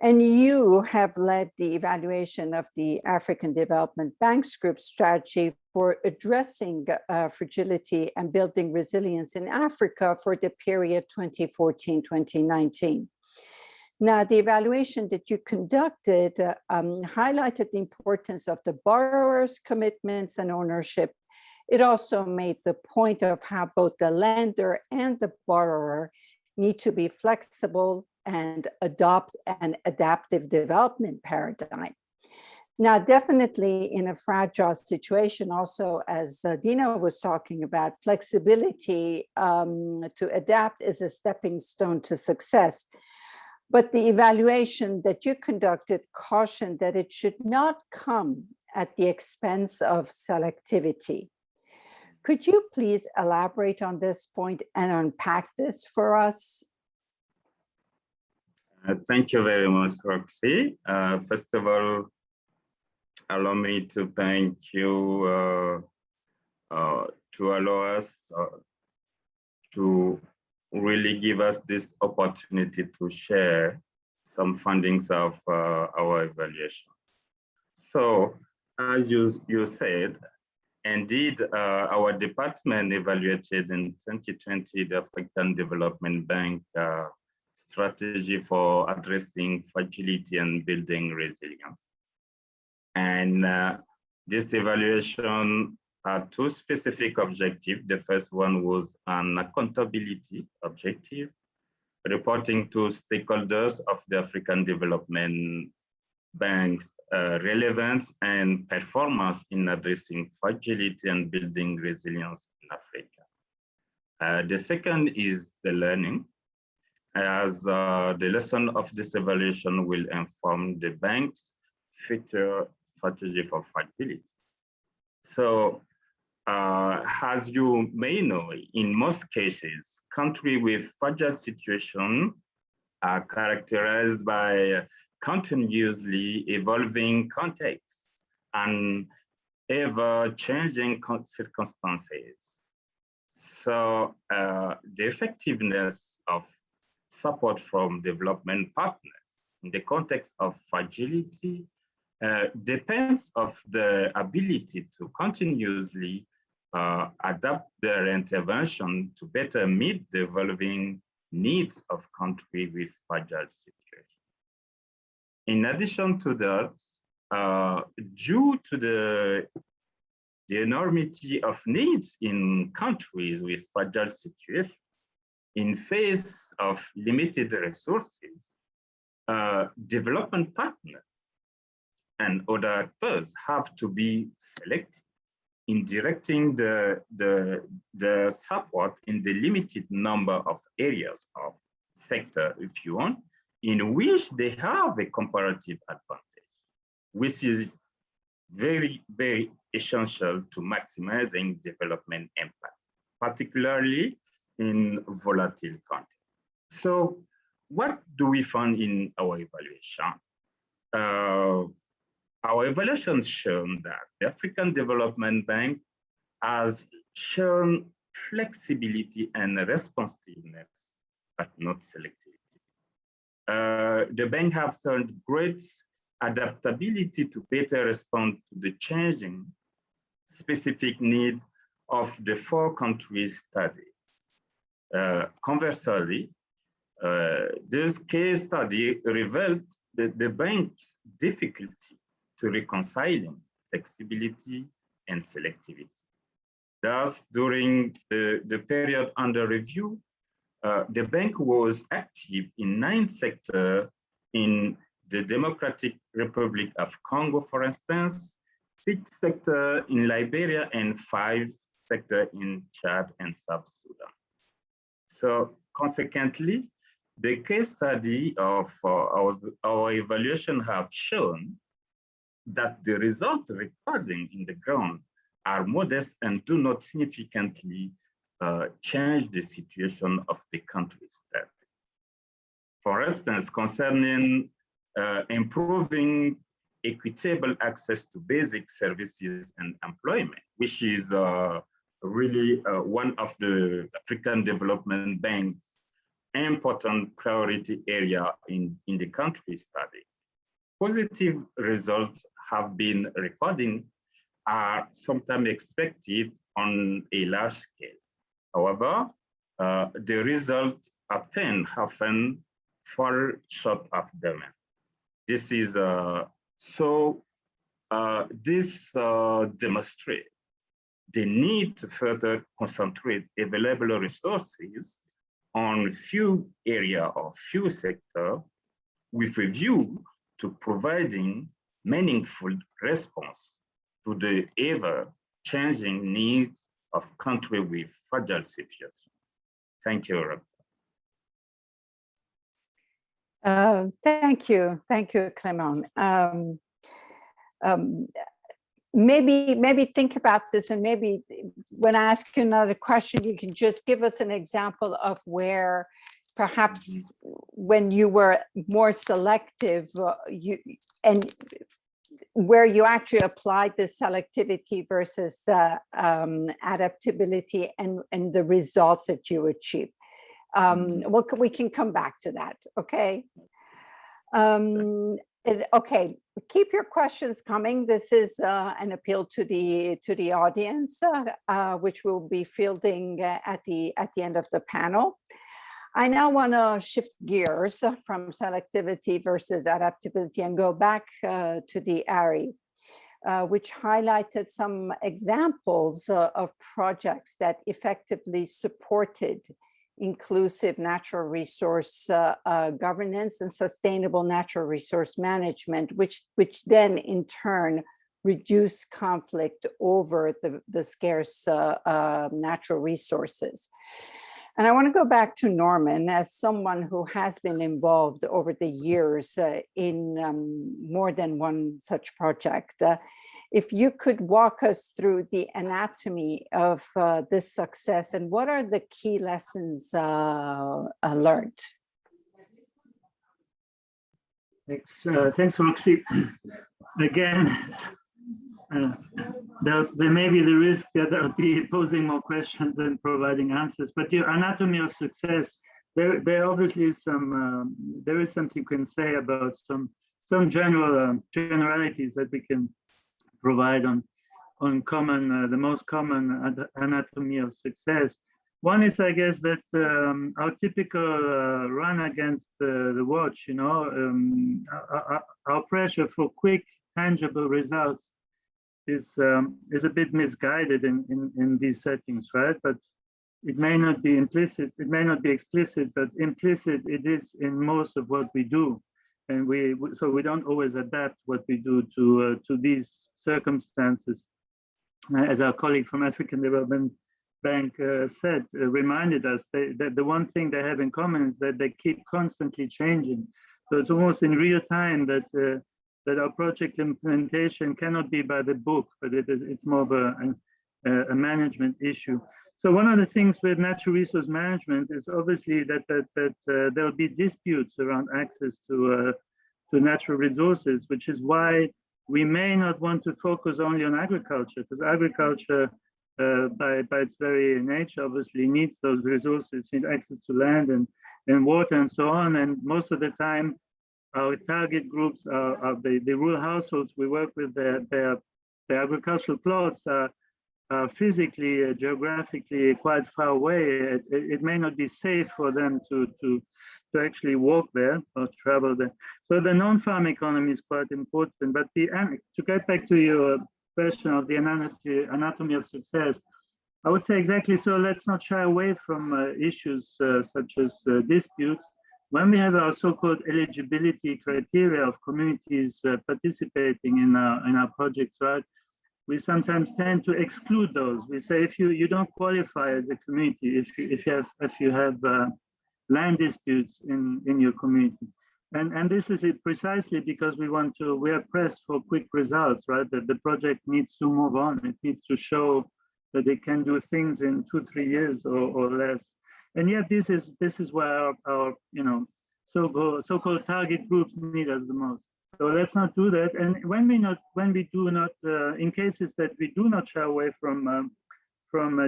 And you have led the evaluation of the African Development Bank's group strategy for addressing fragility and building resilience in Africa for the period 2014-2019. Now, the evaluation that you conducted highlighted the importance of the borrower's commitments and ownership. It also made the point of how both the lender and the borrower need to be flexible and adopt an adaptive development paradigm. Now, definitely in a fragile situation, also as Dina was talking about, flexibility to adapt is a stepping stone to success. But the evaluation that you conducted cautioned that it should not come at the expense of selectivity. Could you please elaborate on this point and unpack this for us? Thank you very much, Roxy. First of all, allow me to thank you to allow us to really give us this opportunity to share some findings of our evaluation. So, as you said, indeed, our department evaluated in 2020 the African Development Bank strategy for addressing fragility and building resilience. And this evaluation had two specific objectives. The first one was an accountability objective, reporting to stakeholders of the African Development Bank's relevance and performance in addressing fragility and building resilience in Africa. The second is the learning, as the lesson of this evaluation will inform the bank's future strategy for fragility. So, as you may know, in most cases, countries with fragile situation are characterized by continuously evolving contexts and ever-changing circumstances. So the effectiveness of support from development partners in the context of fragility depends of the ability to continuously adapt their intervention to better meet the evolving needs of countries with fragile situations. In addition to that, due to the enormity of needs in countries with fragile situations, in face of limited resources, development partners and other actors have to be selective in directing the support in the limited number of areas of sector, if you want, in which they have a comparative advantage, which is very, very essential to maximizing development impact, particularly in volatile context. So what do we find in our evaluation? Our evaluation shown that the African Development Bank has shown flexibility and responsiveness, but not selectivity. The bank has shown great adaptability to better respond to the changing specific need of the 4 countries studied. Conversely, this case study revealed the bank's difficulty to reconciling flexibility and selectivity. Thus, during the period under review, the bank was active in 9 sectors in the Democratic Republic of Congo, for instance, 6 sectors in Liberia, and 5 sectors in Chad and South Sudan. So consequently, the case study of our evaluation have shown that the results recording in the ground are modest and do not significantly change the situation of the country study. For instance, concerning improving equitable access to basic services and employment, which is really one of the African Development Bank's important priority area in the country study. Positive results have been recorded are sometimes expected on a large scale. However, the results obtained often fall short of demand. This is demonstrates the need to further concentrate available resources on few areas or few sectors with a view to providing meaningful response to the ever-changing needs of countries with fragile security. Thank you, Raptor. Thank you, Clément. Maybe think about this, and maybe when I ask you another question, you can just give us an example of where perhaps when you were more selective, where you actually applied the selectivity versus adaptability and the results that you achieved. We can come back to that, okay? Okay, keep your questions coming. This is an appeal to the audience, which we'll be fielding at the end of the panel. I now want to shift gears from selectivity versus adaptability and go back to the ARRI, which highlighted some examples of projects that effectively supported inclusive natural resource governance and sustainable natural resource management, which then in turn reduce conflict over the scarce natural resources. And I want to go back to Norman as someone who has been involved over the years in more than one such project. If you could walk us through the anatomy of this success and what are the key lessons learned? Thanks, Roxy. Again, there may be the risk that I'll be posing more questions than providing answers, but your anatomy of success, there obviously is some, there is something you can say about some generalities that we can provide on common, the most common anatomy of success. One is, I guess, that our typical run against the watch, you know, our pressure for quick, tangible results is a bit misguided in these settings, right? But it may not be implicit, it may not be explicit, but implicit it is in most of what we do. And so we don't always adapt what we do to these circumstances. As our colleague from African Development Bank said, reminded us that the one thing they have in common is that they keep constantly changing. So it's almost in real time that our project implementation cannot be by the book, but it's more of a management issue. So one of the things with natural resource management is obviously that there will be disputes around access to natural resources, which is why we may not want to focus only on agriculture, because agriculture, by its very nature, obviously needs those resources, need access to land and water and so on. And most of the time, our target groups are the rural households we work with. Their agricultural plots are physically, geographically quite far away. It may not be safe for them to actually walk there or travel there. So the non-farm economy is quite important. But to get back to your question of the anatomy of success, I would say exactly so. Let's not shy away from issues such as disputes. When we have our so-called eligibility criteria of communities participating in our projects, right? We sometimes tend to exclude those. We say if you don't qualify as a community, if you have land disputes in your community, and this is it precisely because we are pressed for quick results, right? That the project needs to move on. It needs to show that they can do things in 2-3 years or less. And yet this is where our so-called target groups need us the most. So let's not do that. And when we do not, in cases that we do not shy away from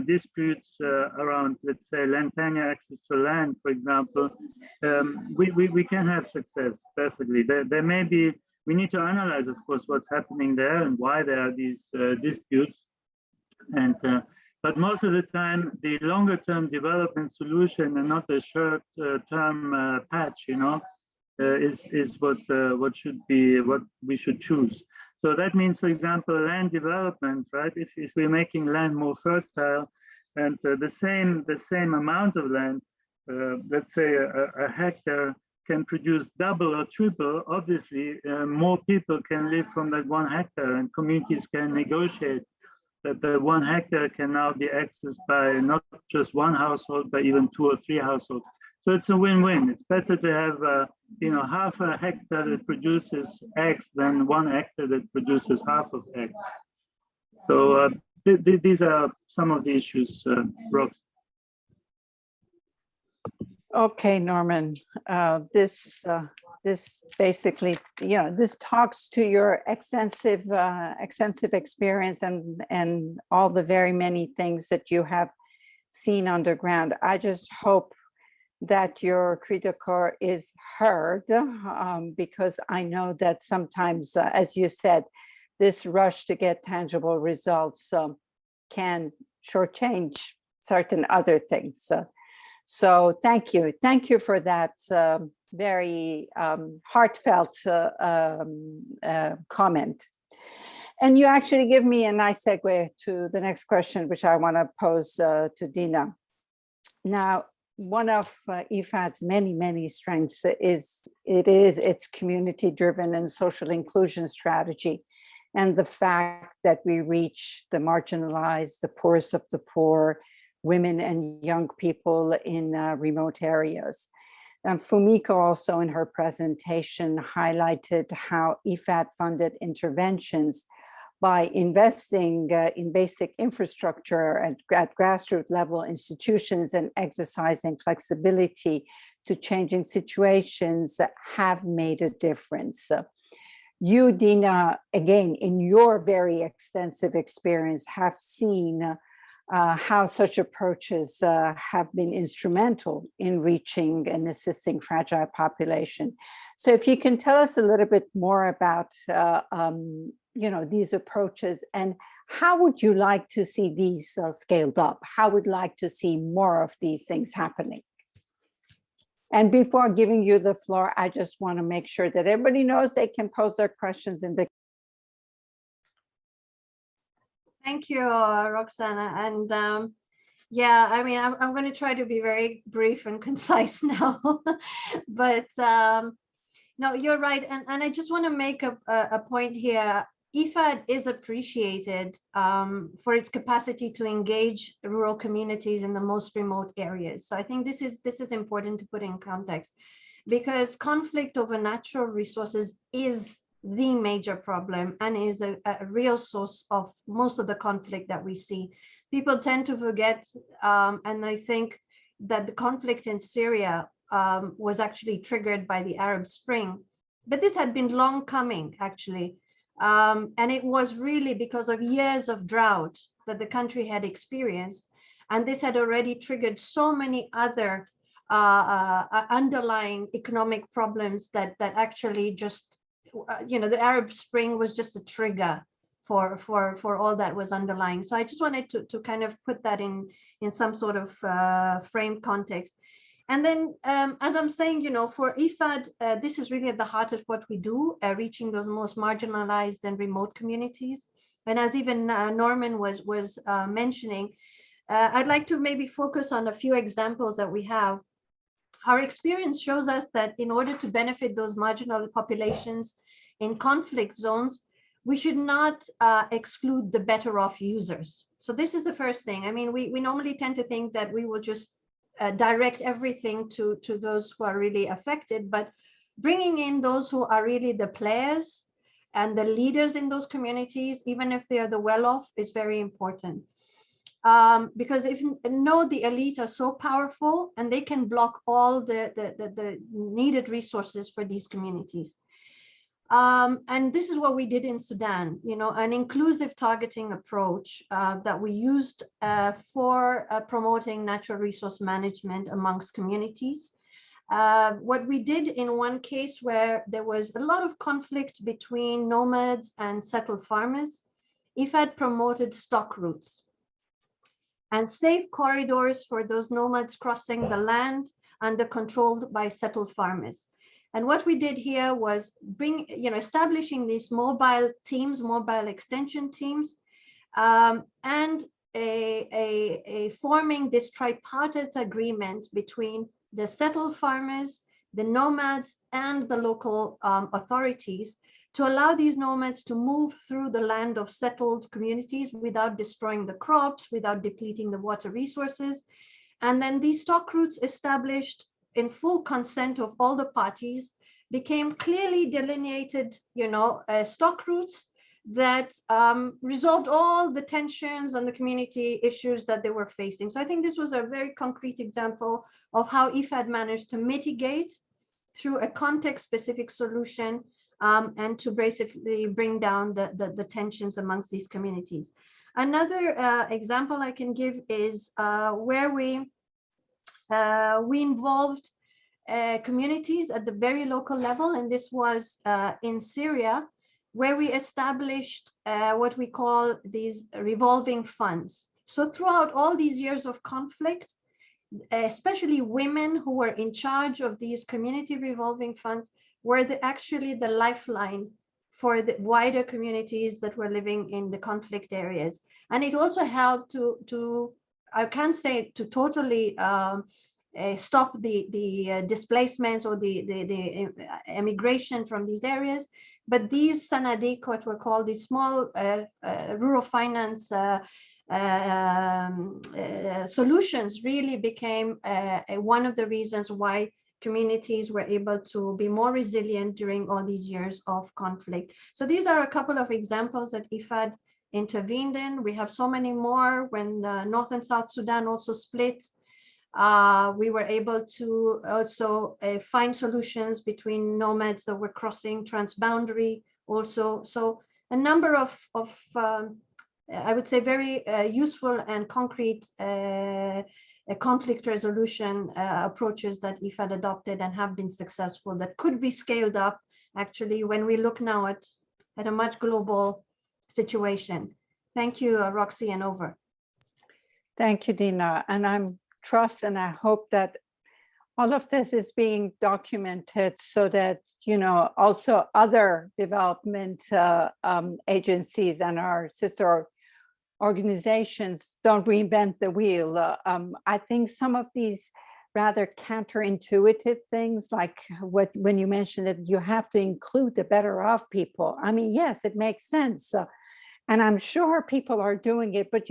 disputes around, let's say, land tenure, access to land, for example, we can have success, definitely. There may be, we need to analyze, of course, what's happening there and why there are these disputes. And But most of the time, the longer term development solution and not the short term patch, is what we should choose. So that means, for example, land development, right? If we're making land more fertile, and the same amount of land, let's say a hectare can produce double or triple, obviously more people can live from that 1 hectare, and communities can negotiate that the 1 hectare can now be accessed by not just 1 household, but even 2 or 3 households. So it's a win-win. It's better to have half a hectare that produces X than 1 hectare that produces half of X. So these are some of the issues, Rox. Okay, Norman, this basically, this talks to your extensive experience and all the very many things that you have seen underground. I just hope that your cri de coeur is heard, because I know that sometimes, as you said, this rush to get tangible results can shortchange certain other things. So thank you for that very heartfelt comment. And you actually give me a nice segue to the next question, which I want to pose to Dina. Now, one of IFAD's many strengths is its community-driven and social inclusion strategy, and the fact that we reach the marginalized, the poorest of the poor, women and young people in remote areas. Fumiko also in her presentation highlighted how IFAD funded interventions by investing in basic infrastructure at grassroots level institutions and exercising flexibility to changing situations that have made a difference. You, Dina, again, in your very extensive experience, have seen how such approaches have been instrumental in reaching and assisting fragile population. So if you can tell us a little bit more about these approaches, and how would you like to see these scaled up? How would you like to see more of these things happening? And before giving you the floor, I just want to make sure that everybody knows they can pose their questions in the. Thank you, Roxana. And yeah, I mean, I'm going to try to be very brief and concise now, but no, you're right. And I just want to make a point here. IFAD is appreciated for its capacity to engage rural communities in the most remote areas. So I think this is important to put in context, because conflict over natural resources is the major problem and is a real source of most of the conflict that we see. People tend to forget, and I think that the conflict in Syria was actually triggered by the Arab Spring, but this had been long coming, actually. And it was really because of years of drought that the country had experienced. And this had already triggered so many other underlying economic problems that actually just, the Arab Spring was just a trigger for all that was underlying. So I just wanted to kind of put that in some sort of frame context. And then, as I'm saying, for IFAD, this is really at the heart of what we do, reaching those most marginalized and remote communities. And as even Norman was mentioning, I'd like to maybe focus on a few examples that we have. Our experience shows us that in order to benefit those marginal populations in conflict zones, we should not exclude the better off users. So this is the first thing. I mean, we normally tend to think that we will just direct everything to those who are really affected, but bringing in those who are really the players and the leaders in those communities, even if they are the well-off, is very important. Because if the elite are so powerful and they can block all the needed resources for these communities. And this is what we did in Sudan, an inclusive targeting approach that we used for promoting natural resource management amongst communities. What we did in one case where there was a lot of conflict between nomads and settled farmers, IFAD promoted stock routes. and safe corridors for those nomads crossing the land under controlled by settled farmers. And what we did here was establishing these mobile teams, mobile extension teams, and forming this tripartite agreement between the settled farmers, the nomads, and the local authorities to allow these nomads to move through the land of settled communities without destroying the crops, without depleting the water resources. And then these stock routes, established in full consent of all the parties, became clearly delineated, stock routes that resolved all the tensions and the community issues that they were facing. So I think this was a very concrete example of how IFAD managed to mitigate through a context-specific solution and to basically bring down the tensions amongst these communities. Another example I can give is where we involved communities at the very local level, and this was in Syria, where we established what we call these revolving funds. So throughout all these years of conflict, especially women who were in charge of these community revolving funds were actually the lifeline for the wider communities that were living in the conflict areas. And it also helped to I can't say to totally stop the displacements or the emigration from these areas, but these sanadik, what were called these small rural finance solutions, really became one of the reasons why communities were able to be more resilient during all these years of conflict. So these are a couple of examples that IFAD intervened in. We have so many more. When North and South Sudan also split, we were able to also find solutions between nomads that were crossing transboundary also. So a number of I would say very useful and concrete conflict resolution approaches that IFAD adopted and have been successful, that could be scaled up actually when we look now at a much global situation. Thank you, Roxy, and over. Thank you, Dina. And I trust and I hope that all of this is being documented so that, also other development agencies and our sister organizations don't reinvent the wheel. I think some of these rather counterintuitive things, like when you mentioned it, you have to include the better off people. I mean, yes, it makes sense. And I'm sure people are doing it, but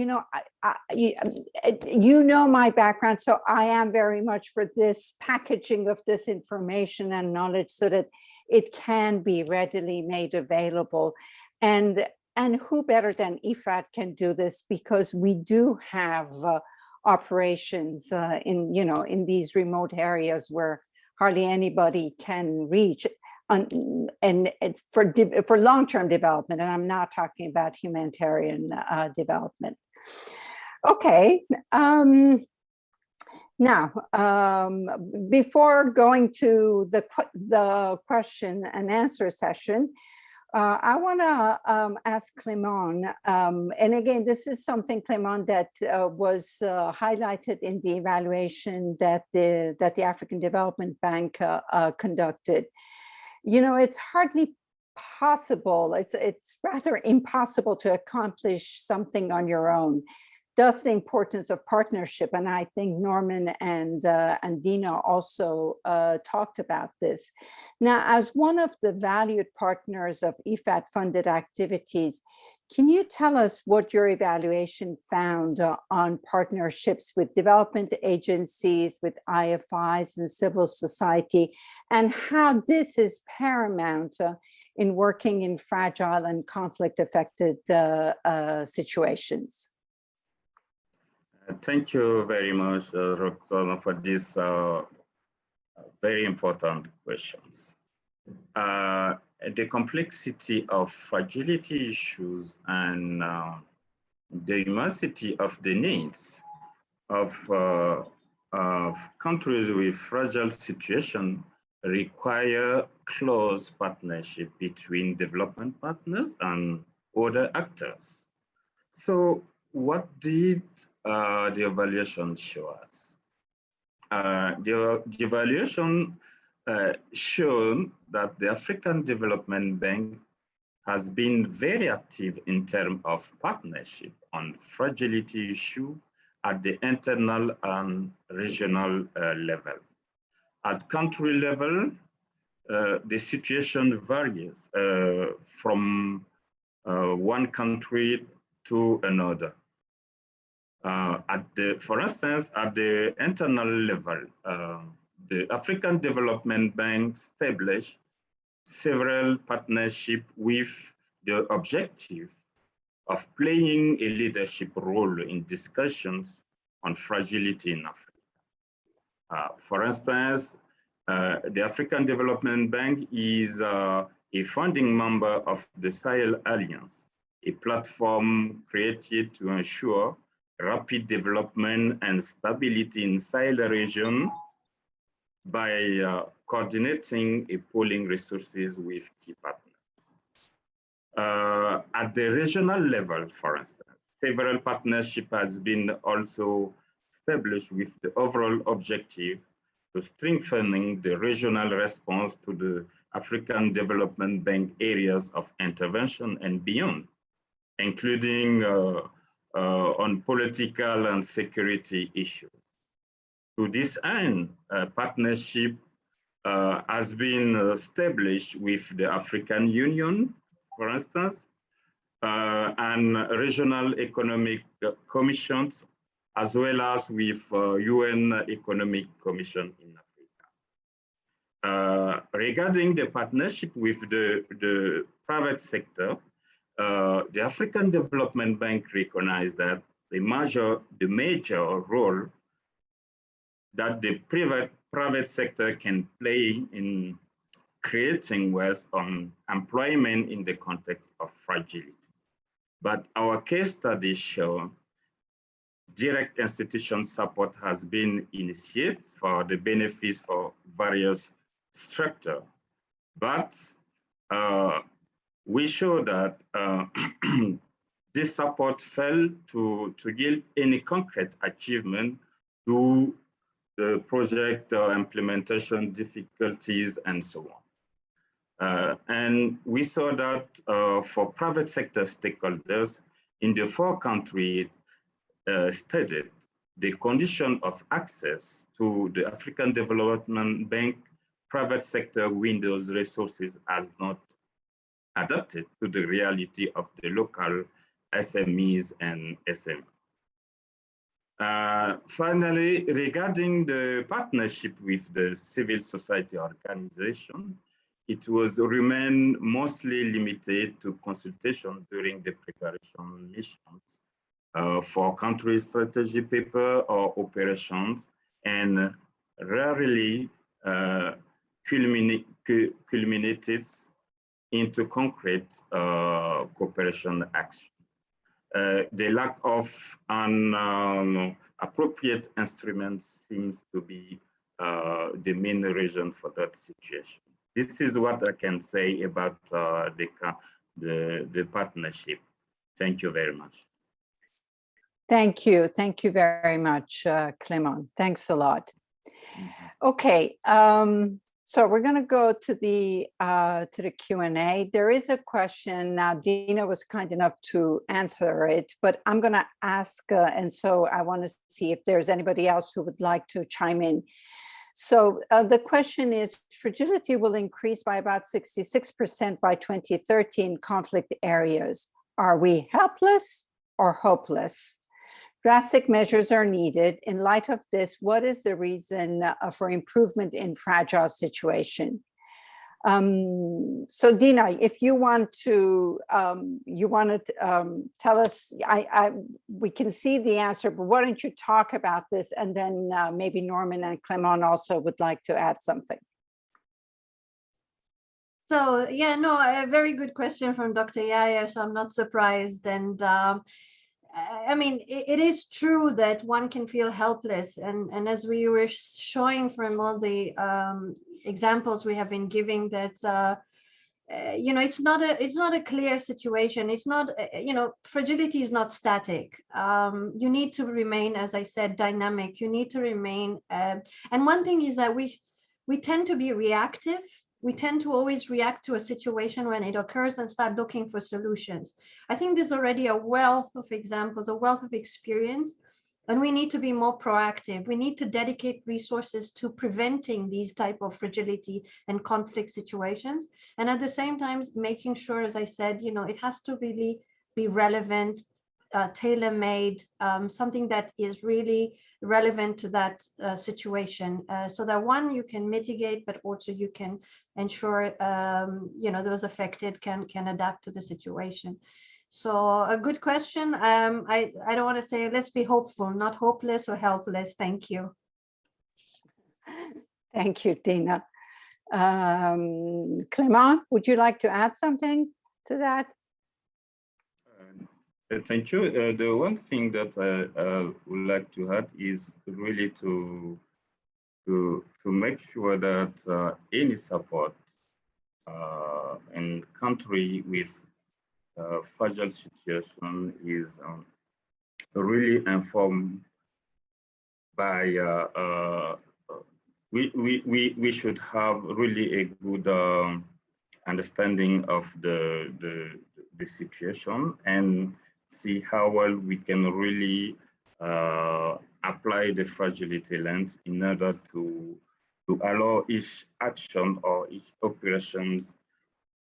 my background, so I am very much for this packaging of this information and knowledge so that it can be readily made available. And who better than IFAD can do this, because we do have operations in these remote areas where hardly anybody can reach. And it's for long-term development, and I'm not talking about humanitarian development. Okay, now before going to the question and answer session, I want to ask Clément, and again, this is something, Clément, that was highlighted in the evaluation that the African Development Bank conducted. It's hardly possible, it's rather impossible to accomplish something on your own. Thus the importance of partnership. And I think Norman and Dina also talked about this. Now, as one of the valued partners of IFAD funded activities, can you tell us what your evaluation found on partnerships with development agencies, with IFIs and civil society, and how this is paramount in working in fragile and conflict-affected situations? Thank you very much, Roxana, for these very important questions. The complexity of fragility issues and the immensity of the needs of countries with fragile situation require close partnership between development partners and other actors. So what did the evaluation shows us? The evaluation shown that the African Development Bank has been very active in terms of partnership on fragility issue at the internal and regional level. At country level, the situation varies from one country to another. For instance, at the internal level, the African Development Bank established several partnerships with the objective of playing a leadership role in discussions on fragility in Africa. For instance, the African Development Bank is a founding member of the Sahel Alliance, a platform created to ensure rapid development and stability in Sahel region by coordinating and pooling resources with key partners. At the regional level, for instance, several partnerships has been also established with the overall objective to strengthening the regional response to the African Development Bank areas of intervention and beyond, including on political and security issues. To this end, a partnership has been established with the African Union, for instance, and regional economic commissions, as well as with UN Economic Commission in Africa. Regarding the partnership with the private sector, the African Development Bank recognized that the major role that the private sector can play in creating wealth on employment in the context of fragility. But our case studies show direct institution support has been initiated for the benefits for various structures. But we show that this support failed to yield any concrete achievement to the project implementation difficulties and so on. And we saw that for private sector stakeholders in the 4 countries studied, the condition of access to the African Development Bank private sector windows resources has not adapted to the reality of the local SMEs and SMEs. Finally, regarding the partnership with the civil society organization, it was remain mostly limited to consultation during the preparation missions for country strategy paper or operations, and rarely culminated into concrete cooperation action. The lack of an appropriate instruments seems to be the main reason for that situation. This is what I can say about the partnership. Thank you very much. Thank you. Thank you very much, Clement. Thanks a lot. Okay, so we're going to go to the Q&A. There is a question now. Dina was kind enough to answer it, but I'm going to ask, and so I want to see if there's anybody else who would like to chime in. So the question is, fragility will increase by about 66% by 2030 in conflict areas. Are we helpless or hopeless? Drastic measures are needed. In light of this, what is the reason for improvement in fragile situation? So Dina, if you want to tell us, we can see the answer, but why don't you talk about this, and then maybe Norman and Clement also would like to add something. So yeah, no, a very good question from Dr. Yaya, so I'm not surprised. And I mean, it is true that one can feel helpless. And as we were showing from all the examples we have been giving, that you know, it's not a clear situation. It's not, you know, fragility is not static. You need to remain, as I said, dynamic. You need to remain, and one thing is that we tend to be reactive. We tend to always react to a situation when it occurs and start looking for solutions. I think there's already a wealth of examples, a wealth of experience, and we need to be more proactive. We need to dedicate resources to preventing these type of fragility and conflict situations. And at the same time, making sure, as I said, you know, it has to really be relevant, tailor-made, something that is really relevant to that situation, so that one, you can mitigate, but also you can ensure, you know, those affected can adapt to the situation. So a good question. I don't want to say, let's be hopeful, not hopeless or helpless. Thank you. Thank you, Dina. Clément, would you like to add something to that? Thank you. The one thing that I would like to add is really to make sure that any support in country with fragile situation is really informed by we should have really a good understanding of the situation and see how well we can really apply the fragility lens in order to allow each action or each operations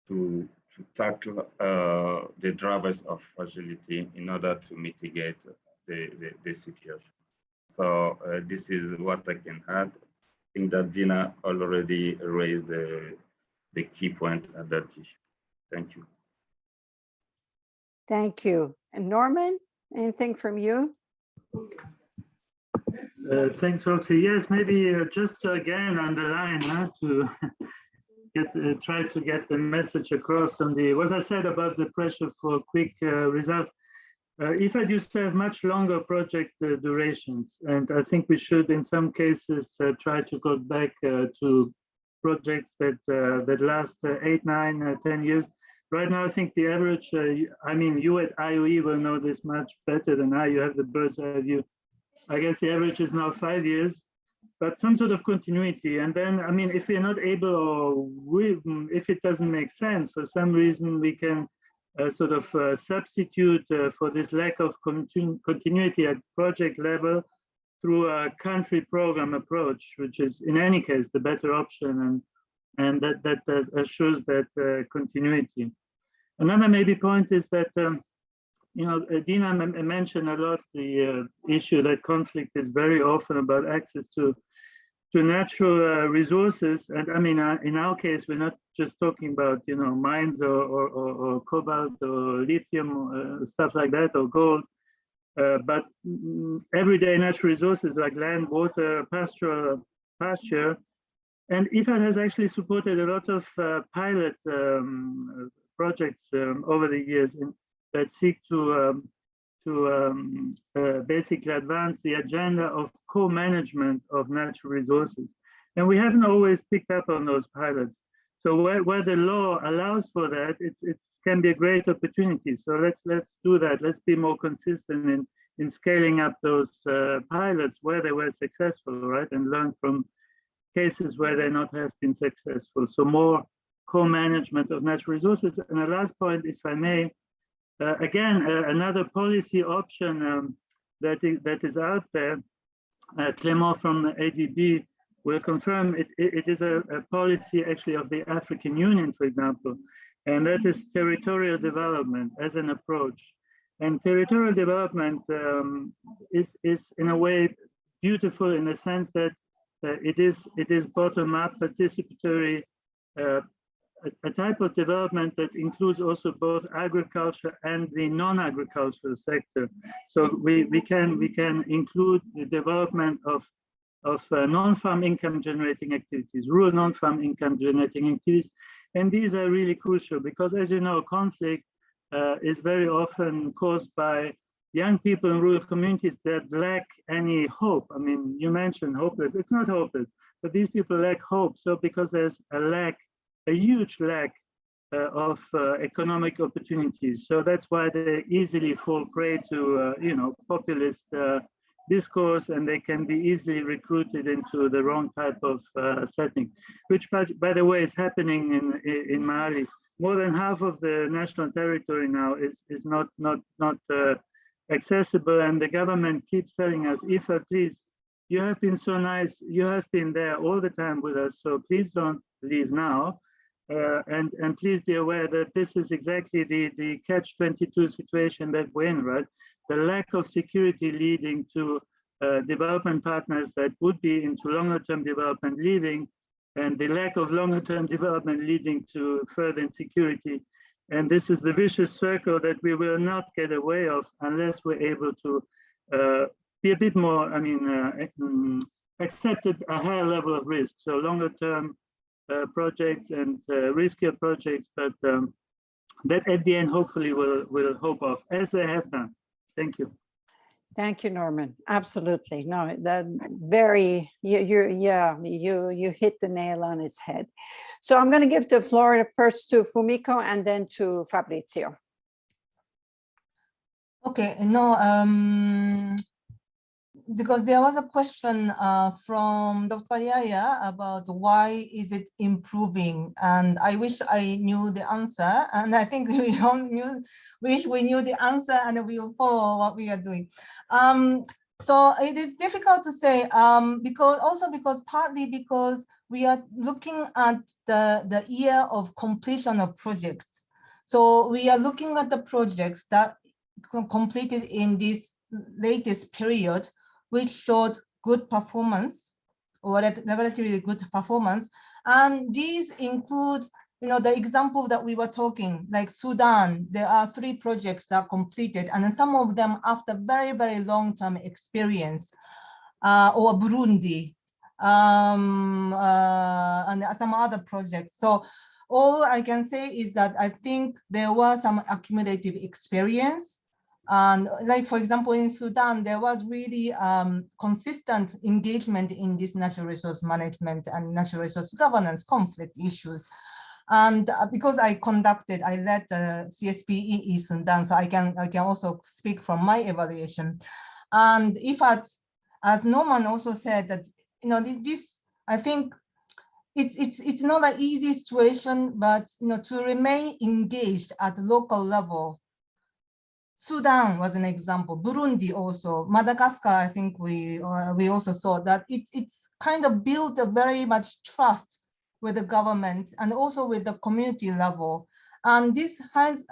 to tackle the drivers of fragility in order to mitigate the situation. So this is what I can add. I think that Dina already raised the key point at that issue. Thank you. Thank you. And Norman, anything from you? Thanks, Roxy. Yes, maybe just to again underline to try to get the message across on what I said about the pressure for quick results. IFAD used to have much longer project durations, and I think we should, in some cases, try to go back to projects that last 8, 9, 10 years. Right now, I think the average, I mean, you at IOE will know this much better than I. You have the bird's eye view. I guess the average is now 5 years, but some sort of continuity. And then, I mean, if we're not able, or if it doesn't make sense, for some reason, we can sort of substitute for this lack of continuity at project level through a country program approach, which is in any case the better option, and that assures that continuity. Another maybe point is that, you know, Dina mentioned a lot the issue that conflict is very often about access to natural resources. And I mean, in our case, we're not just talking about, you know, mines or cobalt or lithium, stuff like that, or gold, but everyday natural resources like land, water, pasture. And IFAD has actually supported a lot of pilot projects over the years that seek to basically advance the agenda of co-management of natural resources. And we haven't always picked up on those pilots. So where the law allows for that, it can be a great opportunity. So let's do that. Let's be more consistent in scaling up those pilots where they were successful, right? And learn from cases where they not have been successful. So more co-management of natural resources. And the last point, if I may, again, another policy option that is out there, Clément from ADB will confirm it is a policy actually of the African Union, for example, and that is territorial development as an approach. And territorial development is in a way beautiful in the sense that it is bottom-up, participatory, a type of development that includes also both agriculture and the non-agricultural sector. So we can include the development of non-farm income generating activities, rural non-farm income generating activities, and these are really crucial because, as you know, conflict is very often caused by young people in rural communities that lack any hope. I mean, you mentioned hopeless. It's not hopeless, but these people lack hope. So because there's a huge lack of economic opportunities. So that's why they easily fall prey to, populist discourse, and they can be easily recruited into the wrong type of setting, which, by the way, is happening in Mali. More than half of the national territory now is not accessible, and the government keeps telling us, IFAD, please, you have been so nice, you have been there all the time with us, so please don't leave now. And please be aware that this is exactly the catch-22 situation that we're in, right? The lack of security leading to development partners that would be into longer-term development leaving, and the lack of longer-term development leading to further insecurity. And this is the vicious circle that we will not get away of unless we're able to be a bit more, accept a higher level of risk. So longer-term projects and riskier projects, but that at the end hopefully will hope of, as they have done. Thank you. Thank you, Norman. Absolutely. No, that very, you hit the nail on its head. So I'm going to give the floor first to Fumiko and then to Fabrizio. Okay, no, because there was a question from Dr. Yaya about why is it improving, and I wish I knew the answer, and I think we all wish we knew the answer, and we will follow what we are doing. So it is difficult to say because partly because we are looking at the year of completion of projects. So we are looking at the projects that completed in this latest period, which showed good performance or relatively good performance. And these include, the example that we were talking, like Sudan, there are 3 projects that are completed, and some of them after very, very long-term experience, or Burundi, and some other projects. So all I can say is that I think there was some accumulative experience. And like, for example, in Sudan, there was really consistent engagement in this natural resource management and natural resource governance conflict issues. And because I led the CSP in Sudan, so I can also speak from my evaluation. And IFAD, as Norman also said, that this, I think it's not an easy situation, but to remain engaged at the local level. Sudan was an example. Burundi also. Madagascar, I think we also saw that it's kind of built a very much trust with the government and also with the community level. And this has,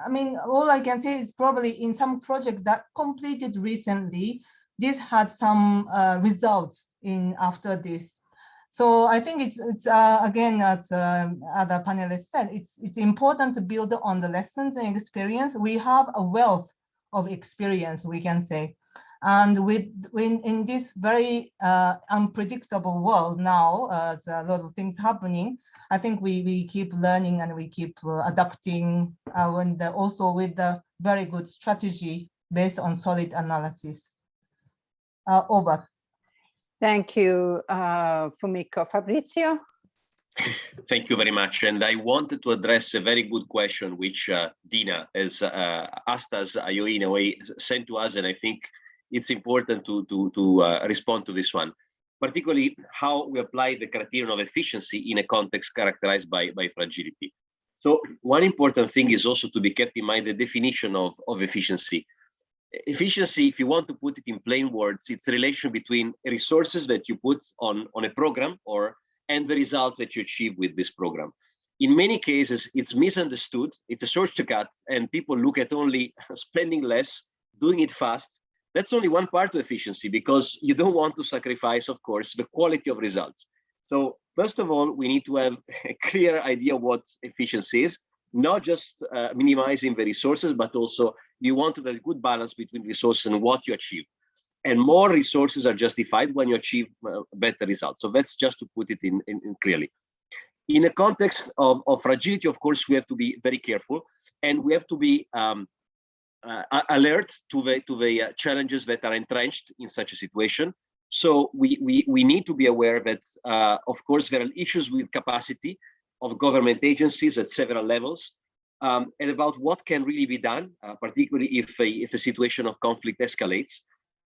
all I can say is probably in some projects that completed recently, this had some results after this. So I think it's again, as other panelists said, it's important to build on the lessons and experience. We have a wealth of experience, we can say. And in this very unpredictable world now, there's a lot of things happening. I think we keep learning and we keep adapting, and also with the very good strategy based on solid analysis. Over. Thank you, Fumiko. Fabrizio? Thank you very much. And I wanted to address a very good question, which Dina has asked us, in a way, sent to us, and I think it's important to respond to this one, particularly how we apply the criterion of efficiency in a context characterized by fragility. So one important thing is also to be kept in mind the definition of efficiency. Efficiency, if you want to put it in plain words, it's the relation between resources that you put on a program and the results that you achieve with this program. In many cases, it's misunderstood, it's a shortcut, and people look at only spending less, doing it fast. That's only one part of efficiency, because you don't want to sacrifice, of course, the quality of results. So first of all, we need to have a clear idea what efficiency is, not just minimizing the resources, but also you want to have a good balance between resources and what you achieve. And more resources are justified when you achieve better results. So that's just to put it in clearly. In a context of fragility, of course, we have to be very careful, and we have to be alert to the challenges that are entrenched in such a situation. So we need to be aware that, of course, there are issues with capacity of government agencies at several levels. and about what can really be done, particularly if a situation of conflict escalates.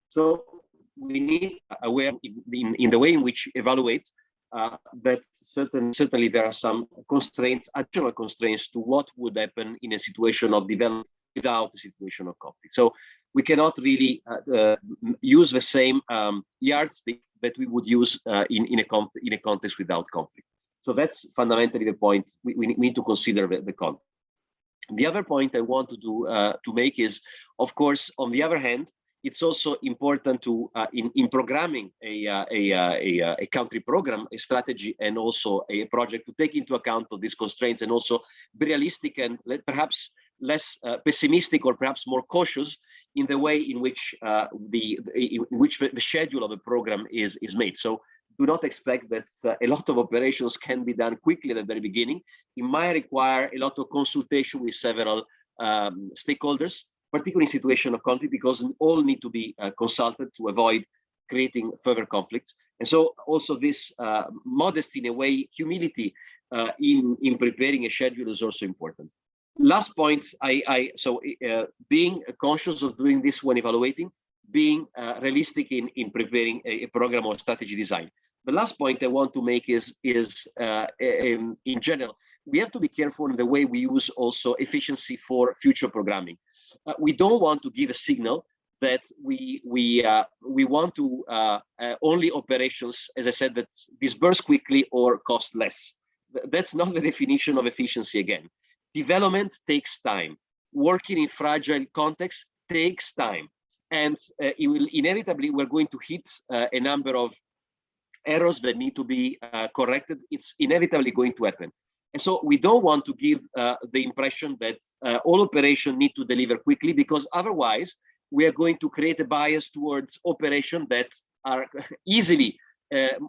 So we need aware in the way in which evaluate that certainly there are some constraints, additional constraints to what would happen in a situation of development without a situation of conflict. So we cannot really use the same yardstick that we would use in a context without conflict. So that's fundamentally the point. We need to consider the context. The other point I want to make is, of course, on the other hand, it's also important to in programming a country program, a strategy, and also a project to take into account of these constraints and also be realistic and perhaps less pessimistic or perhaps more cautious in the way in which the schedule of a program is made. So do not expect that a lot of operations can be done quickly at the very beginning. It might require a lot of consultation with several stakeholders, particularly in situation of conflict, because all need to be consulted to avoid creating further conflicts. And so also this modesty, in a way, humility in preparing a schedule is also important. Last point, being conscious of doing this when evaluating, being realistic in preparing a program or strategy design. The last point I want to make is in general, we have to be careful in the way we use also efficiency for future programming. We don't want to give a signal that we want to only operations, as I said, that disperse quickly or cost less. That's not the definition of efficiency again. Development takes time. Working in fragile context takes time. And it will inevitably, we're going to hit a number of errors that need to be corrected. It's inevitably going to happen. And so we don't want to give the impression that all operations need to deliver quickly, because otherwise we are going to create a bias towards operations that are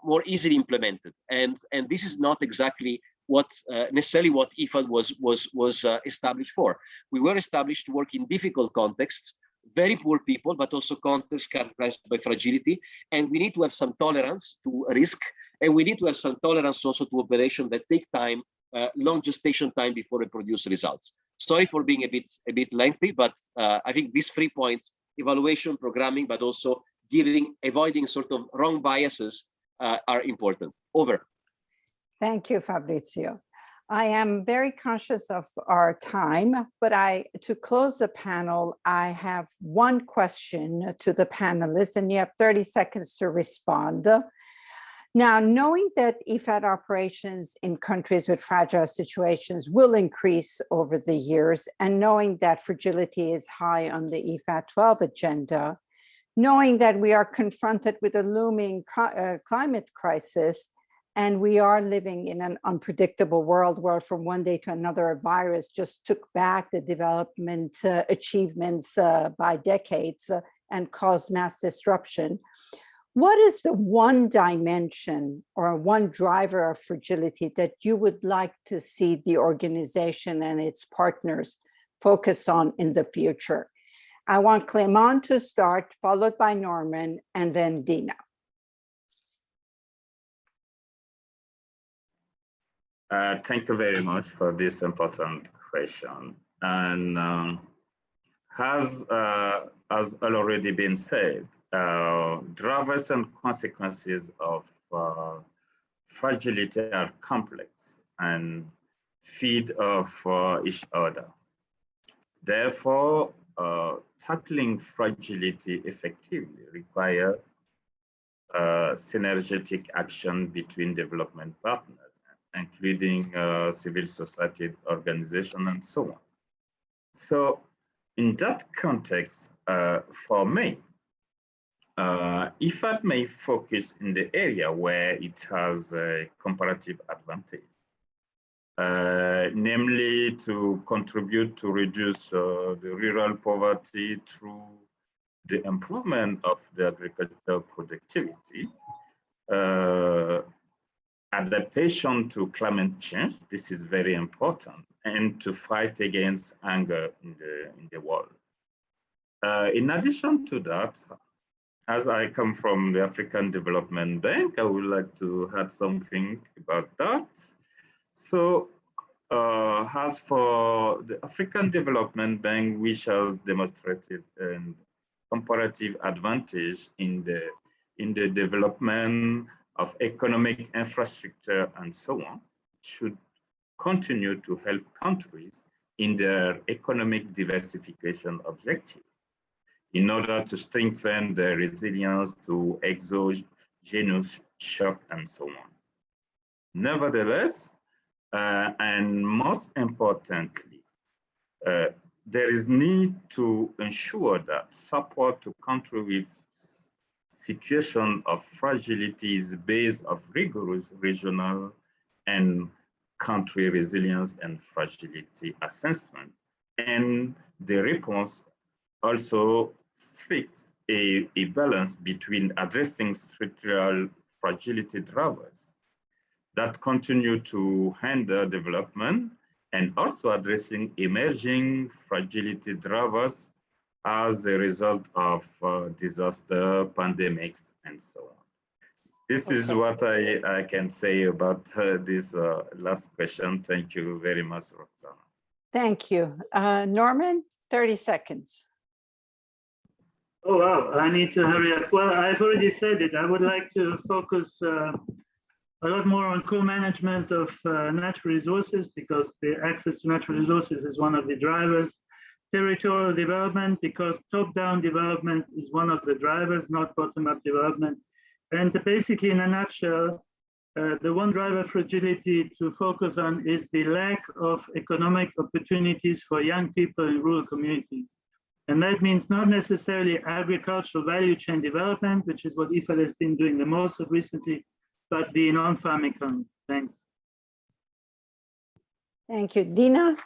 more easily implemented. And this is not exactly what necessarily what IFAD was established for. We were established to work in difficult contexts, very poor people, but also contexts characterized by fragility. And we need to have some tolerance to risk, and we need to have some tolerance also to operations that take time, long gestation time before they produce results. Sorry for being a bit lengthy, but I think these 3 points: evaluation, programming, but also avoiding sort of wrong biases are important. Over. Thank you, Fabrizio. I am very conscious of our time, but to close the panel, I have one question to the panelists, and you have 30 seconds to respond. Now, knowing that IFAD operations in countries with fragile situations will increase over the years, and knowing that fragility is high on the IFAD 12 agenda, knowing that we are confronted with a looming climate crisis, and we are living in an unpredictable world where from one day to another, a virus just took back the development achievements by decades and caused mass disruption. What is the one dimension or one driver of fragility that you would like to see the organization and its partners focus on in the future? I want Clément to start, followed by Norman, and then Dina. Thank you very much for this important question. And has already been said, drivers and consequences of fragility are complex and feed off each other. Therefore, tackling fragility effectively requires synergetic action between development partners, including civil society organizations and so on. So in that context, for me, IFAD may focus in the area where it has a comparative advantage, namely to contribute to reduce the rural poverty through the improvement of the agricultural productivity, adaptation to climate change, this is very important, and to fight against hunger in the world. In addition to that, as I come from the African Development Bank, I would like to add something about that. So as for the African Development Bank, which has demonstrated a comparative advantage in the development of economic infrastructure and so on, should continue to help countries in their economic diversification objectives in order to strengthen their resilience to exogenous shock and so on. Nevertheless, and most importantly, there is need to ensure that support to countries with situation of fragility is based on rigorous regional and country resilience and fragility assessment. And the response also strikes a balance between addressing structural fragility drivers that continue to hinder development and also addressing emerging fragility drivers as a result of disaster, pandemics, and so on. This is what I can say about this last question. Thank you very much, Roxana. Thank you. Norman, 30 seconds. Oh, wow, I need to hurry up. Well, I've already said it. I would like to focus a lot more on co-management of natural resources, because the access to natural resources is one of the drivers. Territorial development, because top-down development is one of the drivers, not bottom-up development. And basically, in a nutshell, the one driver fragility to focus on is the lack of economic opportunities for young people in rural communities. And that means not necessarily agricultural value chain development, which is what IFAD has been doing the most of recently, but the non-farm economy. Thanks. Thank you. Dina?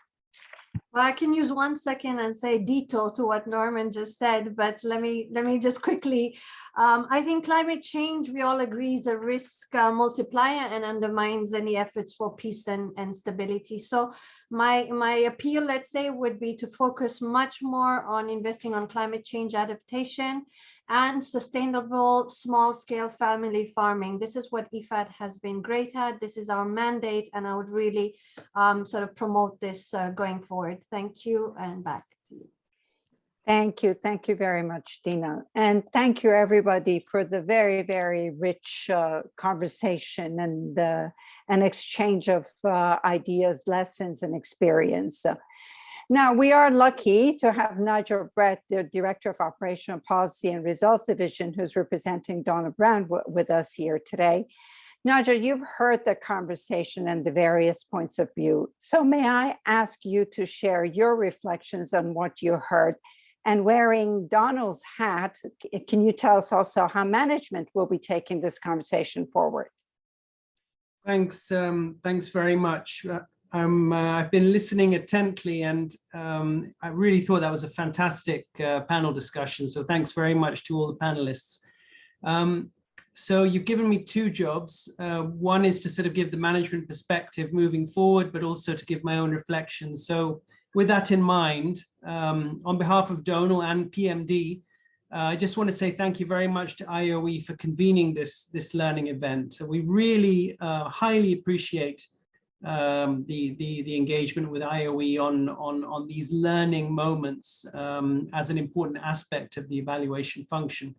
Well, I can use 1 second and say ditto to what Norman just said, but let me just quickly. I think climate change, we all agree, is a risk multiplier and undermines any efforts for peace and stability. So my appeal, let's say, would be to focus much more on investing on climate change adaptation and sustainable small-scale family farming. This is what IFAD has been great at. This is our mandate, and I would really sort of promote this going forward. Thank you, and back to you. Thank you. Thank you very much, Dina. And thank you, everybody, for the very, very rich conversation and an exchange of ideas, lessons, and experience. Now, we are lucky to have Nigel Brett, the Director of Operational Policy and Results Division, who's representing Donna Brown with us here today. Nigel, you've heard the conversation and the various points of view. So may I ask you to share your reflections on what you heard? And wearing Donald's hat, can you tell us also how management will be taking this conversation forward? Thanks, thanks very much. I've been listening intently, and I really thought that was a fantastic panel discussion. So thanks very much to all the panelists. So you've given me two jobs. One is to sort of give the management perspective moving forward, but also to give my own reflections. So with that in mind, on behalf of Donal and PMD, I just want to say thank you very much to IOE for convening this learning event. So we really highly appreciate the engagement with IOE on these learning moments as an important aspect of the evaluation function.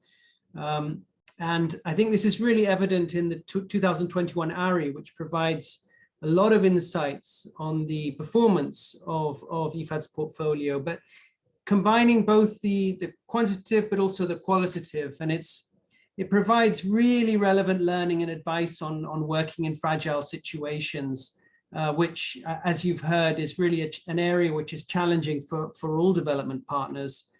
And I think this is really evident in the 2021 ARRI, which provides a lot of insights on the performance of IFAD's portfolio, but combining both the quantitative but also the qualitative. And it provides really relevant learning and advice on working in fragile situations, which, as you've heard, is really an area which is challenging for all development partners.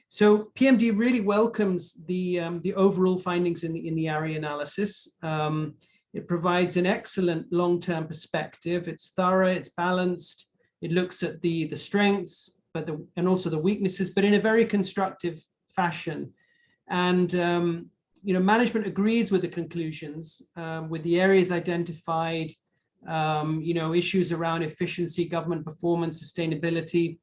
So PMD really welcomes the overall findings in the ARRI analysis. It provides an excellent long-term perspective. It's thorough, it's balanced. It looks at the strengths, and also the weaknesses, but in a very constructive fashion. And management agrees with the conclusions, with the areas identified, issues around efficiency, government performance, sustainability,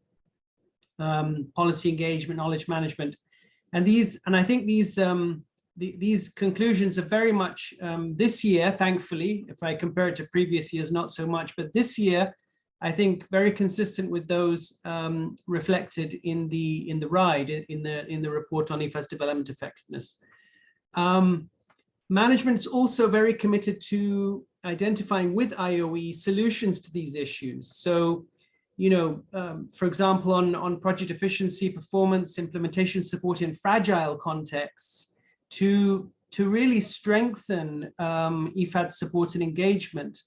policy engagement, knowledge management. And I think these these conclusions are very much this year, thankfully, if I compare it to previous years, not so much, but this year, I think very consistent with those reflected in the RIDE, in the report on IFAD's development effectiveness. Management is also very committed to identifying with IOE solutions to these issues. So, you know, for example, on project efficiency, performance, implementation support in fragile contexts, to really strengthen IFAD support and engagement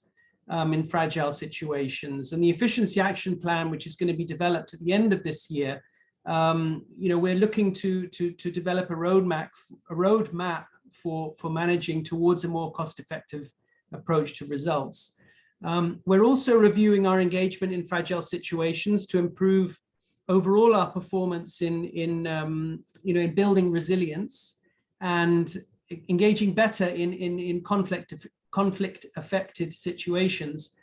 in fragile situations. And the efficiency action plan, which is going to be developed at the end of this year, you know, we're looking to develop a roadmap for managing towards a more cost-effective approach to results. We're also reviewing our engagement in fragile situations to improve overall our performance in building resilience and engaging better in conflict-affected situations.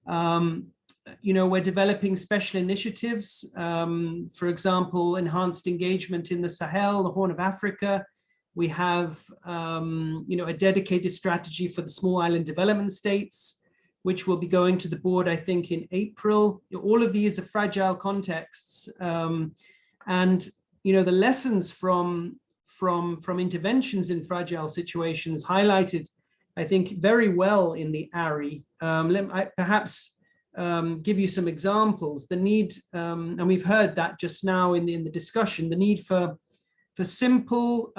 You know, we're developing special initiatives, for example, enhanced engagement in the Sahel, the Horn of Africa. We have, you know, a dedicated strategy for the small island development states, which will be going to the board, I think, in April. All of these are fragile contexts. And, you know, the lessons from interventions in fragile situations highlighted, I think, very well in the ARRI. Let me perhaps give you some examples. The need, and we've heard that just now in the discussion, the need for simple,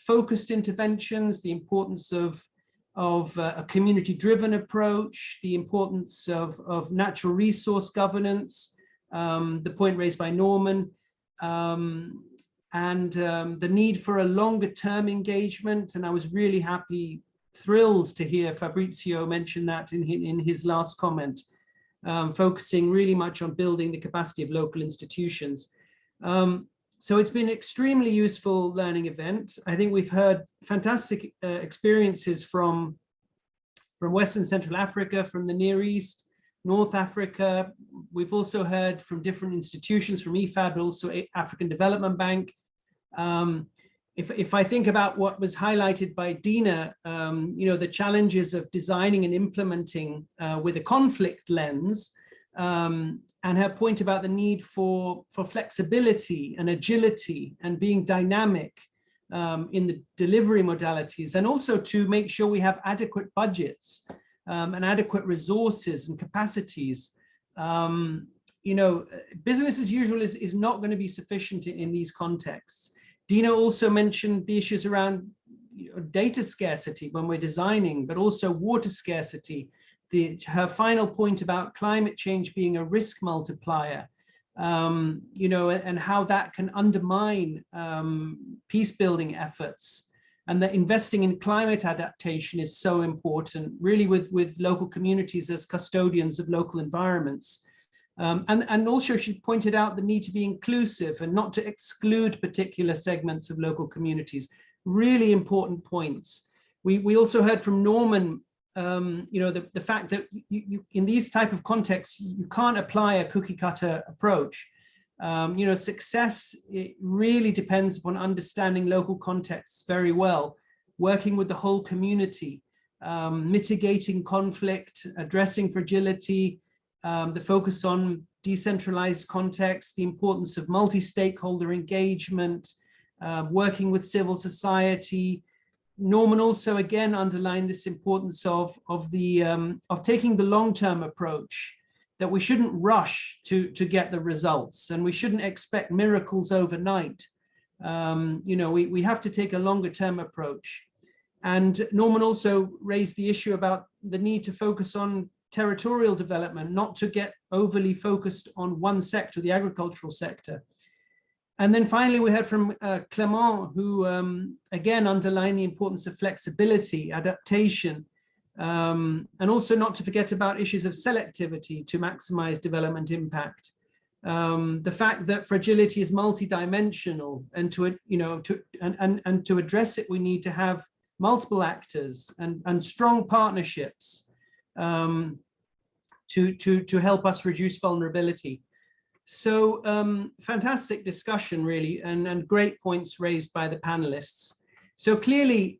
focused interventions, the importance of a community-driven approach, the importance of natural resource governance, the point raised by Norman, and the need for a longer-term engagement. And I was really thrilled to hear Fabrizio mention that in his last comment, focusing really much on building the capacity of local institutions. So it's been an extremely useful learning event. I think we've heard fantastic experiences from Western Central Africa, from the Near East, North Africa. We've also heard from different institutions, from IFAD, but also African Development Bank. If I think about what was highlighted by Dina, you know, the challenges of designing and implementing with a conflict lens, and her point about the need for flexibility and agility and being dynamic in the delivery modalities, and also to make sure we have adequate budgets and adequate resources and capacities. You know, business as usual is not going to be sufficient in these contexts. Dina also mentioned the issues around data scarcity when we're designing, but also water scarcity. Her final point about climate change being a risk multiplier, you know, and how that can undermine peace building efforts, and that investing in climate adaptation is so important, really with local communities as custodians of local environments. And also she pointed out the need to be inclusive and not to exclude particular segments of local communities. Really important points. We also heard from Norman, you know, the fact that you in these type of contexts, you can't apply a cookie cutter approach. You know, success, it really depends upon understanding local contexts very well, working with the whole community, mitigating conflict, addressing fragility, the focus on decentralized context, the importance of multi-stakeholder engagement, working with civil society. Norman also again underlined this importance of taking the long-term approach, that we shouldn't rush to get the results, and we shouldn't expect miracles overnight. You know, we have to take a longer-term approach. And Norman also raised the issue about the need to focus on territorial development, not to get overly focused on one sector, the agricultural sector. And then finally, we heard from Clement, who again underlined the importance of flexibility, adaptation, and also not to forget about issues of selectivity to maximize development impact. The fact that fragility is multidimensional, and to address it, we need to have multiple actors and strong partnerships to help us reduce vulnerability. So fantastic discussion, really, and great points raised by the panelists. So clearly,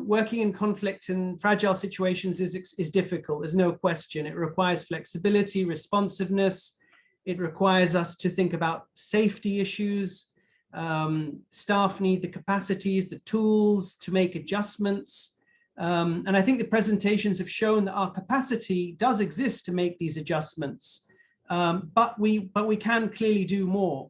working in conflict and fragile situations is difficult. There's no question. It requires flexibility, responsiveness. It requires us to think about safety issues. Staff need the capacities, the tools to make adjustments. And I think the presentations have shown that our capacity does exist to make these adjustments, but we can clearly do more,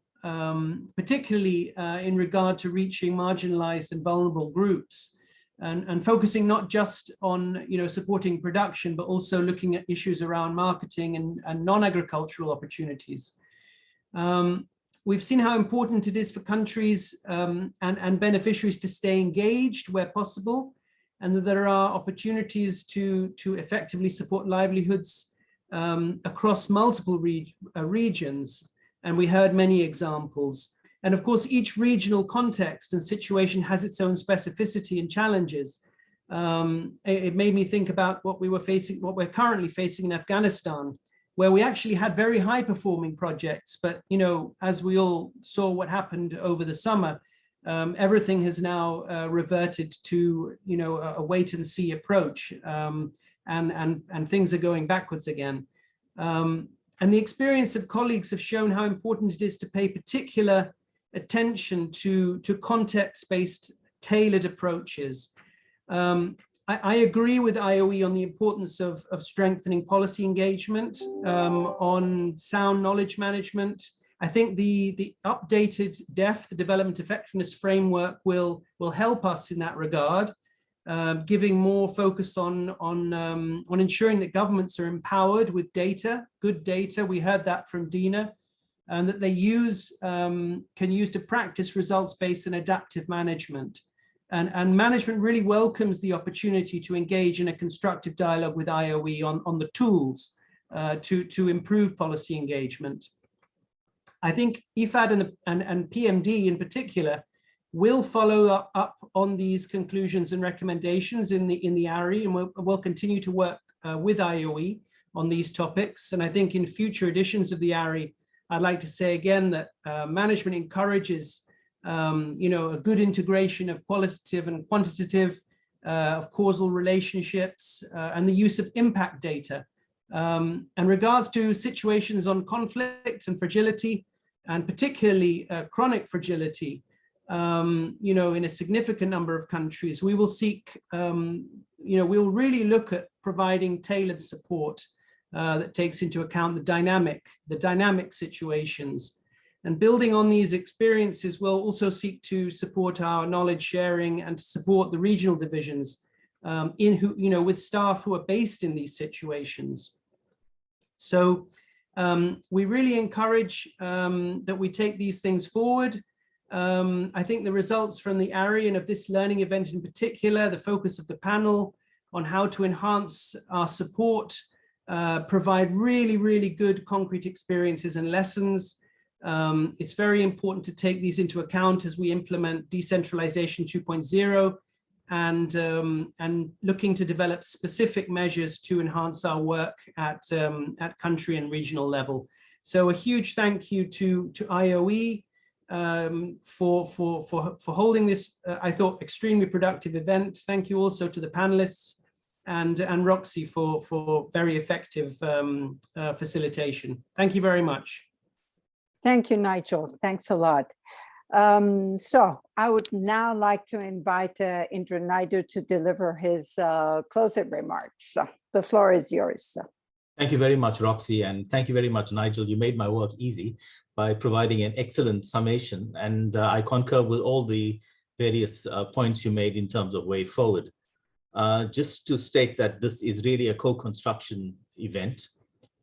particularly in regard to reaching marginalized and vulnerable groups, and focusing not just on supporting production, but also looking at issues around marketing and non-agricultural opportunities. We've seen how important it is for countries and beneficiaries to stay engaged where possible, and that there are opportunities to effectively support livelihoods across multiple regions. And we heard many examples. And of course, each regional context and situation has its own specificity and challenges. It made me think about what we're currently facing in Afghanistan, where we actually had very high performing projects. But, as we all saw what happened over the summer, everything has now reverted to, a wait and see approach, and things are going backwards again. And the experience of colleagues have shown how important it is to pay particular attention to context-based tailored approaches. I agree with IOE on the importance of strengthening policy engagement, on sound knowledge management. I think the updated DEF, the Development Effectiveness Framework, will help us in that regard, giving more focus on ensuring that governments are empowered with data, good data. We heard that from Dina, and that they can use to practice results-based and adaptive management. And management really welcomes the opportunity to engage in a constructive dialogue with IOE on the tools to improve policy engagement. I think IFAD and PMD in particular will follow up on these conclusions and recommendations in the ARRI, and we'll continue to work with IOE on these topics. And I think in future editions of the ARRI, I'd like to say again that management encourages a good integration of qualitative and quantitative, of causal relationships, and the use of impact data. And regards to situations on conflict and fragility, and particularly chronic fragility, in a significant number of countries, we will seek, we'll really look at providing tailored support that takes into account the dynamic situations. And building on these experiences, we'll also seek to support our knowledge sharing and to support the regional divisions with staff who are based in these situations. So we really encourage that we take these things forward. I think the results from the ARRI and of this learning event in particular, the focus of the panel on how to enhance our support, provide really, really good concrete experiences and lessons. It's very important to take these into account as we implement decentralization 2.0 and looking to develop specific measures to enhance our work at country and regional level. So a huge thank you to IOE for holding this, I thought, extremely productive event. Thank you also to the panelists and Roxy for very effective facilitation. Thank you very much. Thank you, Nigel. Thanks a lot. So I would now like to invite Indra Naidu to deliver his closing remarks. The floor is yours. Thank you very much, Roxy, and thank you very much, Nigel. You made my work easy by providing an excellent summation, and I concur with all the various points you made in terms of way forward. Just to state that this is really a co-construction event.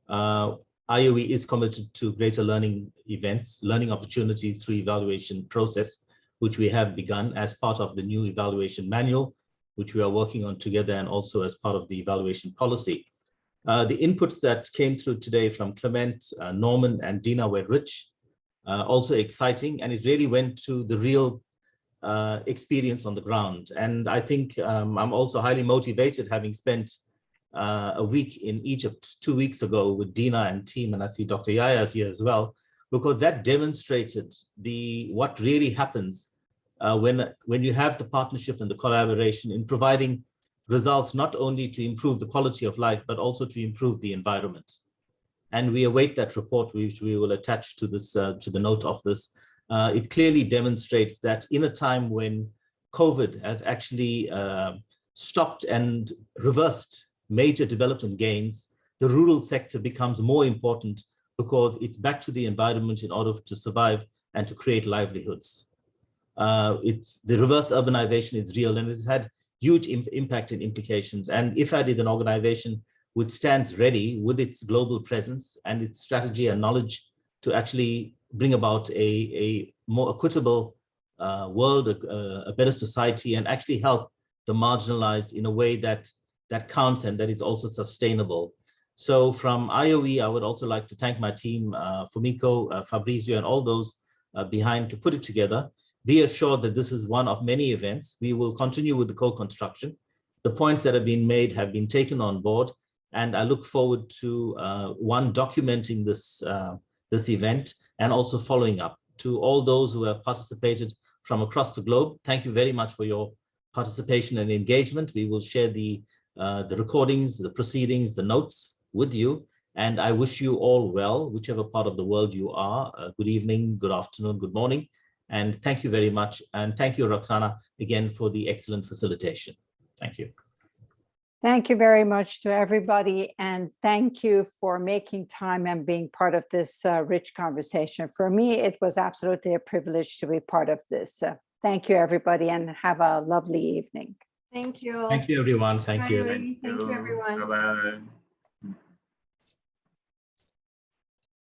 IOE is committed to greater learning events, learning opportunities through evaluation process, which we have begun as part of the new evaluation manual, which we are working on together, and also as part of the evaluation policy. The inputs that came through today from Clement, Norman, and Dina were rich, also exciting, and it really went to the real experience on the ground. And I think I'm also highly motivated, having spent a week in Egypt 2 weeks ago with Dina and team, and I see Dr. Yahya is here as well, because that demonstrated what really happens when you have the partnership and the collaboration in providing results, not only to improve the quality of life, but also to improve the environment. And we await that report, which we will attach to this, to the note of this. It clearly demonstrates that in a time when COVID have actually stopped and reversed major development gains, the rural sector becomes more important because it's back to the environment in order to survive and to create livelihoods. The reverse urbanization is real and it's had huge impact and implications. And IFAD is an organization which stands ready with its global presence and its strategy and knowledge to actually bring about a more equitable world, a better society, and actually help the marginalized in a way that counts and that is also sustainable. So from IOE, I would also like to thank my team, Fumiko, Fabrizio, and all those behind to put it together. Be assured that this is one of many events. We will continue with the co-construction. The points that have been made have been taken on board, and I look forward to documenting this event and also following up. To all those who have participated from across the globe, thank you very much for your participation and engagement. We will share the recordings, the proceedings, the notes with you, and I wish you all well, whichever part of the world you are. Good evening, good afternoon, good morning, and thank you very much. And thank you, Roxana, again for the excellent facilitation. Thank you. Thank you very much to everybody, and thank you for making time and being part of this rich conversation. For me, it was absolutely a privilege to be part of this. Thank you, everybody, and have a lovely evening. Thank you. Thank you, everyone. Thank you. Thank you, everyone. Bye-bye.